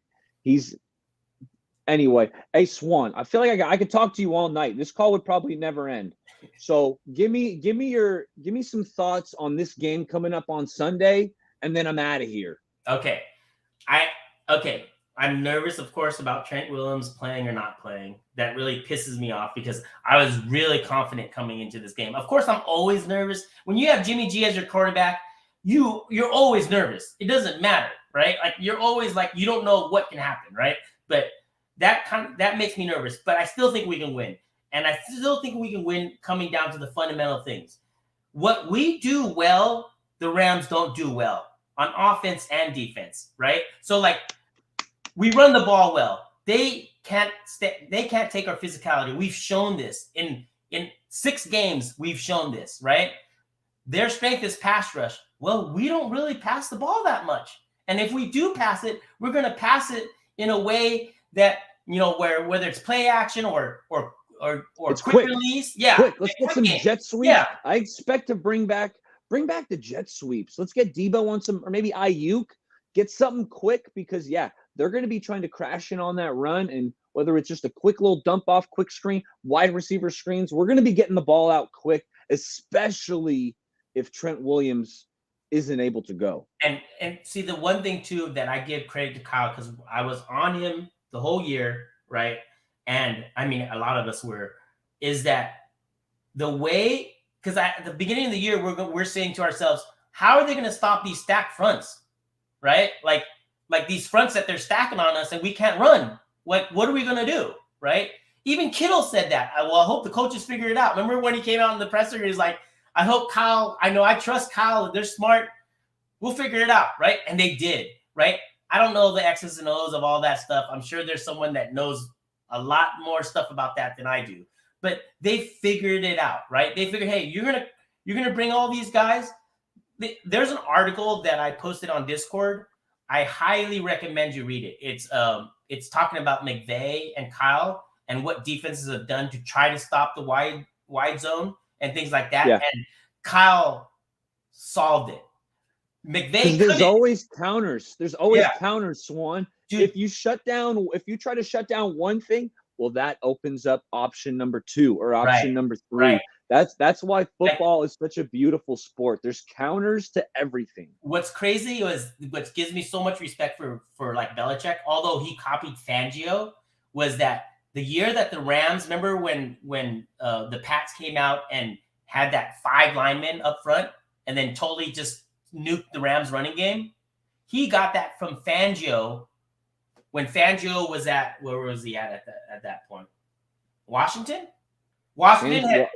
anyway. Hey Swan, I feel like I could talk to you all night. This call would probably never end. So give me some thoughts on this game coming up on Sunday, and then I'm out of here. Okay. I'm nervous, of course, about Trent Williams playing or not playing. That really pisses me off because I was really confident coming into this game. Of course, I'm always nervous. When you have Jimmy G as your quarterback, you're always nervous. It doesn't matter, right? Like you're always like, you don't know what can happen, right? But that makes me nervous. But I still think we can win. And I still think we can win coming down to the fundamental things. What we do well, the Rams don't do well on offense and defense, right? So like, we run the ball well. They can't take our physicality. We've shown this in 6 games. We've shown this, right? Their strength is pass rush. Well, we don't really pass the ball that much. And if we do pass it, we're going to pass it in a way that, you know, whether it's play action or it's quick release. Yeah. Quick. Let's get some jet sweeps. Yeah. I expect to bring back the jet sweeps. Let's get Debo on some, or maybe Ayuk. Get something quick because, yeah, they're going to be trying to crash in on that run. And whether it's just a quick little dump off, quick screen, wide receiver screens, we're going to be getting the ball out quick, especially if Trent Williams isn't able to go. And see, the one thing, too, that I give credit to Kyle, because I was on him the whole year, right? And, I mean, a lot of us were, is that the way – because at the beginning of the year, we're saying to ourselves, how are they going to stop these stacked fronts, right? Like these fronts that they're stacking on us and we can't run. What are we going to do, right? Even Kittle said that. I hope the coaches figure it out. Remember when he came out in the presser, he was like, I hope Kyle, I trust Kyle. They're smart. We'll figure it out, right? And they did, right? I don't know the X's and O's of all that stuff. I'm sure there's someone that knows a lot more stuff about that than I do. But they figured it out, right? They figured, hey, you're gonna bring all these guys. There's an article that I posted on Discord. I highly recommend you read it. It's talking about McVay and Kyle and what defenses have done to try to stop the wide zone and things like that. Yeah. And Kyle solved it. McVay. There's always counters. There's always Yeah. counters, Swan. Dude. If you try to shut down one thing, well, that opens up option number 2 or option number 3. Right. That's why football is such a beautiful sport. There's counters to everything. What's crazy was what gives me so much respect for like Belichick, although he copied Fangio, was that the year that the Rams, remember when the Pats came out and had that 5 linemen up front and then totally just nuked the Rams running game? He got that from Fangio when Fangio was where was he at that point? Washington? Washington had,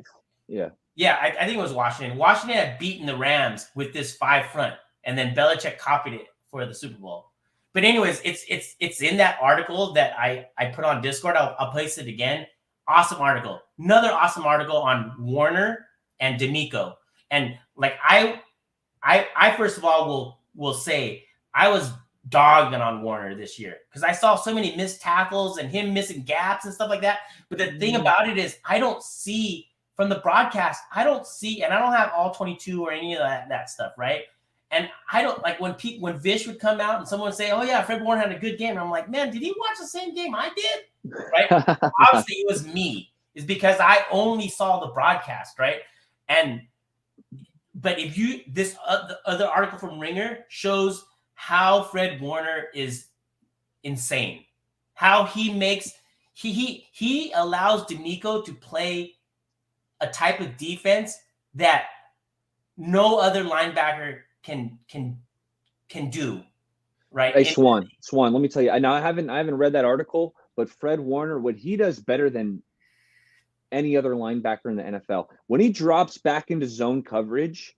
yeah, I think it was Washington. Washington had beaten the Rams with this 5 front, and then Belichick copied it for the Super Bowl. But anyways, it's in that article that I put on Discord. I'll place it again. Awesome article. Another awesome article on Warner and D'Amico. And like I first of all will say I was dogged on Warner this year because I saw so many missed tackles and him missing gaps and stuff like that. But the thing about it is I don't see from the broadcast, and I don't have all 22 or any of that stuff, right? And I don't like when Vish would come out and someone would say, "Oh yeah, Fred Warner had a good game." And I'm like, man, did he watch the same game I did? Right? Obviously, it was me. It's because I only saw the broadcast, right? But if you this other article from Ringer shows how Fred Warner is insane, how he makes he allows D'Amico to play a type of defense that no other linebacker can do, right? Hey, Swan, let me tell you. Now I haven't read that article, but Fred Warner, what he does better than any other linebacker in the NFL, when he drops back into zone coverage,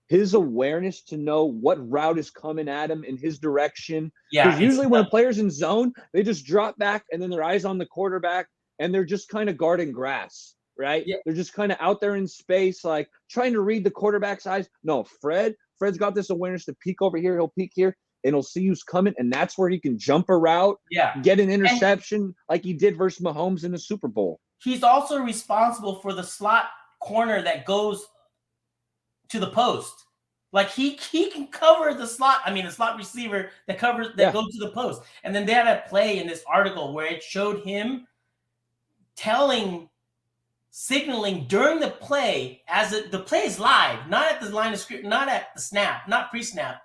his awareness to know what route is coming at him in his direction. Yeah, Because usually when a player's in zone, they just drop back and then their eyes on the quarterback and they're just kind of guarding grass, right? Yeah. They're just kind of out there in space, like trying to read the quarterback's eyes. No, Fred's got this awareness to peek over here. He'll peek here and he'll see who's coming. And that's where he can jump a route, get an interception like he did versus Mahomes in the Super Bowl. He's also responsible for the slot corner that goes to the post. Like he can cover the slot. I mean, the slot receiver that goes to the post. And then they had a play in this article where it showed him signaling during the play the play is live, not at the line of script, not at the snap, not pre-snap.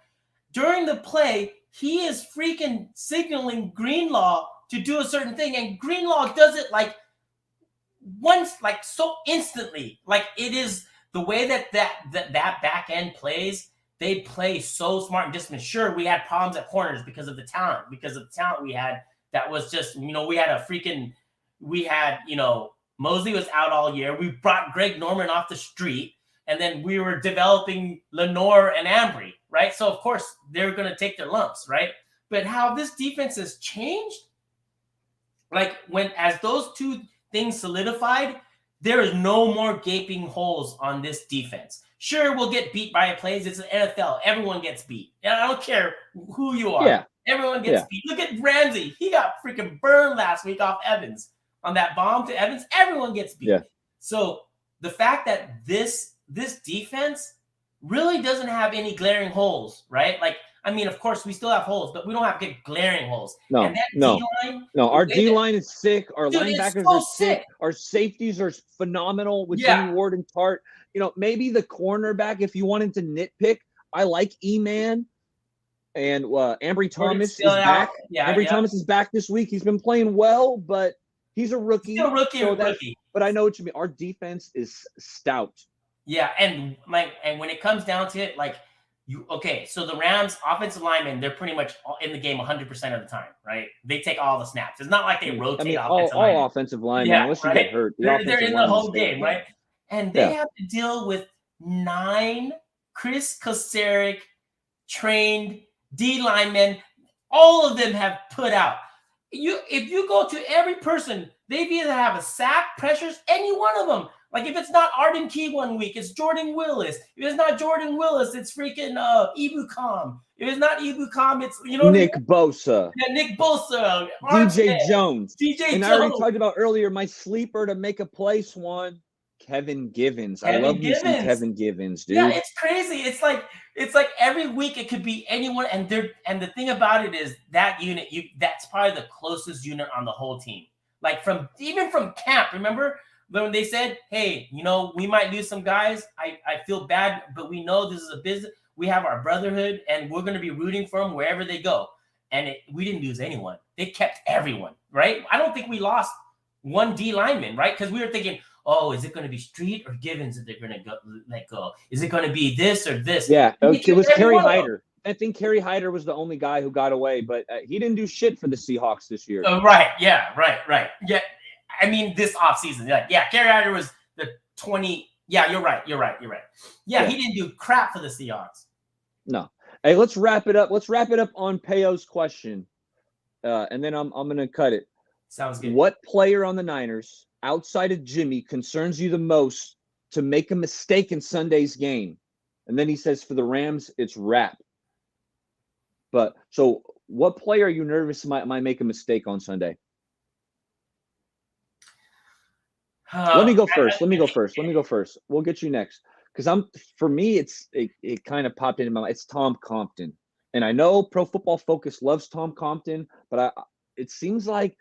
During the play, he is freaking signaling Greenlaw to do a certain thing, and Greenlaw does it like once, like so instantly. Like it is the way that back end plays. They play so smart and disciplined. Sure, we had problems at corners because of the talent we had. That was just, we had Mosley was out all year. We brought Greg Norman off the street, and then we were developing Lenore and Ambry, right? So of course they're going to take their lumps, right? But how this defense has changed, like as those two things solidified, there is no more gaping holes on this defense. Sure, we'll get beat by plays. It's an NFL. Everyone gets beat. And I don't care who you are. Yeah. Everyone gets beat. Look at Ramsey. He got freaking burned last week off Evans. On that bomb to Evans, everyone gets beat. Yeah. So the fact that this defense really doesn't have any glaring holes, right? Like, I mean, of course, we still have holes, but we don't have good glaring holes. No. Our D-line is sick. Our linebackers are sick. Our safeties are phenomenal with Jimmy Ward and Tart. Maybe the cornerback, if you wanted to nitpick, I like E-Man. And Ambry Thomas is back. Ambry Thomas is back this week. He's been playing well, but he's a rookie. Still rookie. But I know what you mean. Our defense is stout. Yeah, and when it comes down to it, so the Rams offensive linemen, they're pretty much in the game 100% of the time, right? They take all the snaps. It's not like they rotate all offensive linemen, unless you get hurt. They're in the whole game, right? And they have to deal with 9 Chris Kosaric trained D linemen. All of them have put out. If you go to every person, they've either have a sack, pressures, any one of them. Like if it's not Arden Key one week, it's Jordan Willis. If it's not Jordan Willis, it's freaking Ibukam. If it's not Ibukam, it's Nick Bosa. Yeah, Nick Bosa. DJ Jones. And I already talked about earlier my sleeper to make a play, Swan. Kevin Givens. I love me some Kevin Givens, dude. Yeah, it's crazy. It's like every week it could be anyone, and the thing about it is that unit, that's probably the closest unit on the whole team. Like even from camp, remember when they said, "Hey, we might lose some guys. I feel bad, but we know this is a business. We have our brotherhood, and we're going to be rooting for them wherever they go." And we didn't lose anyone. They kept everyone, right? I don't think we lost one D lineman, right? Because we were thinking, oh, is it going to be Street or Gibbons that they're going to let go? Is it going to be this or this? Yeah, it was Kerry Hyder. I think Kerry Hyder was the only guy who got away, but he didn't do shit for the Seahawks this year. Right. Yeah. Right. Yeah. I mean, this offseason. Kerry Hyder was the 20. Yeah, you're right. Yeah, he didn't do crap for the Seahawks. No. Hey, let's wrap it up. Let's wrap it up on Peyo's question, and then I'm going to cut it. Sounds good. What player on the Niners outside of Jimmy concerns you the most to make a mistake in Sunday's game? And then he says for the Rams, it's Rap. But so what player are you nervous might make a mistake on Sunday? Let me go first. We'll get you next. because for me, it kind of popped into my mind. It's Tom Compton. And I know Pro Football Focus loves Tom Compton, but it seems like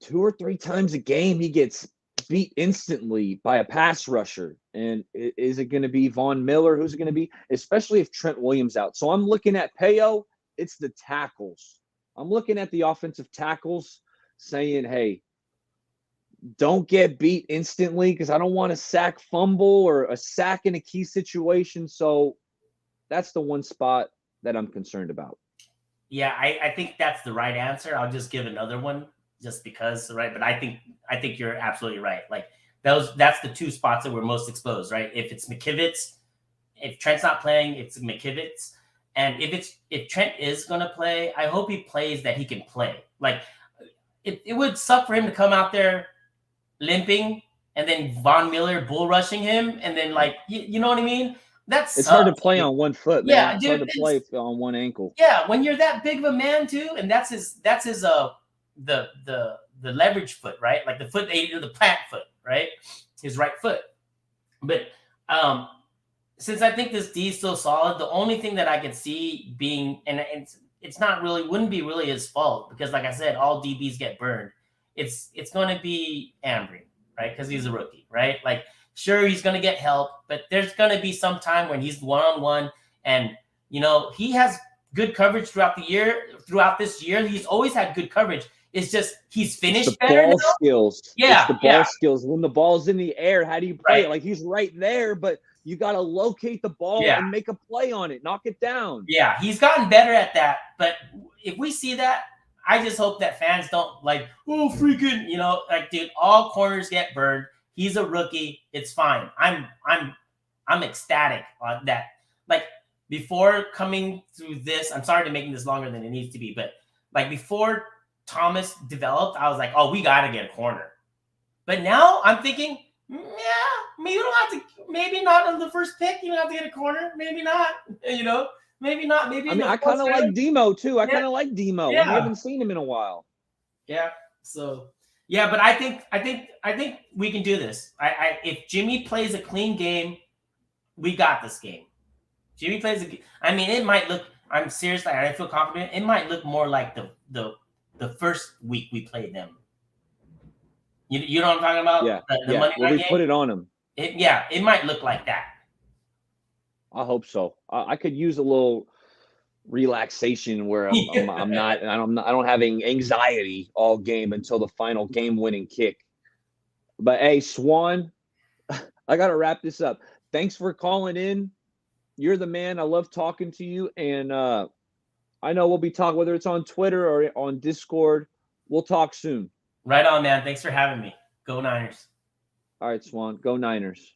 2 or 3 times a game he gets beat instantly by a pass rusher. And is it going to be Von Miller? Who's it going to be? Especially if Trent Williams out. So I'm looking at Payo. It's the tackles. I'm looking at the offensive tackles saying, hey, don't get beat instantly because I don't want a sack fumble or a sack in a key situation. So that's the one spot that I'm concerned about. Yeah, I think that's the right answer. I'll just give another one just because, right? But I think you're absolutely right. Like that's the 2 spots that we're most exposed, right? If it's McKivitz, if Trent's not playing, it's McKivitz. And if Trent is going to play, I hope he plays that he can play. Like it would suck for him to come out there limping and then Von Miller bull rushing him. And then like, you know what I mean? It's hard to play on one foot, man. Yeah, it's dude, hard to play on one ankle. Yeah, when you're that big of a man too, and that's his the leverage foot, right? Like the foot, the plant foot, right? His right foot. But since I think this D is still solid, the only thing that I could see being, and it's not really, wouldn't be really his fault because, like I said, all DBs get burned. It's going to be Ambry, right? Because he's a rookie, right? Like. Sure, he's going to get help, but there's going to be some time when he's one-on-one and, he has good coverage throughout this year. He's always had good coverage. It's just he's finished better ball now. skills. Yeah, it's the ball skills. When the ball's in the air, how do you play it? Like he's right there, but you got to locate the ball and make a play on it, knock it down. Yeah, he's gotten better at that. But if we see that, I just hope that fans don't like, oh, freaking, like, dude, all corners get burned. He's a rookie. It's fine. I'm ecstatic on that. Like before coming through this, I'm sorry to making this longer than it needs to be, but like before Thomas developed, I was like, oh, we got to get a corner. But now I'm thinking, yeah, maybe you don't have to. Maybe not on the first pick. You don't have to get a corner. Maybe not. Maybe not. Maybe. I kind of like Demo too. I kind of like Demo. Yeah. We haven't seen him in a while. Yeah. So. Yeah, but I think we can do this. If Jimmy plays a clean game, we got this game. Jimmy plays it might look. I'm seriously. I feel confident. It might look more like the first week we played them. You know what I'm talking about? Yeah. The Monday night we game? put it on him. It might look like that. I hope so. I could use a little relaxation where I'm not. I don't have anxiety all game until the final game-winning kick. But hey, Swan, I got to wrap this up. Thanks for calling in. You're the man. I love talking to you, and I know we'll be talking whether it's on Twitter or on Discord. We'll talk soon. Right on, man. Thanks for having me. Go Niners. All right, Swan. Go Niners.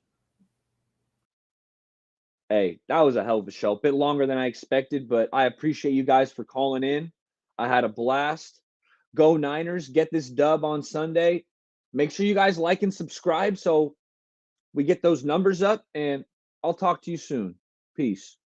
Hey, that was a hell of a show. A bit longer than I expected, but I appreciate you guys for calling in. I had a blast. Go Niners. Get this dub on Sunday. Make sure you guys like and subscribe so we get those numbers up, and I'll talk to you soon. Peace.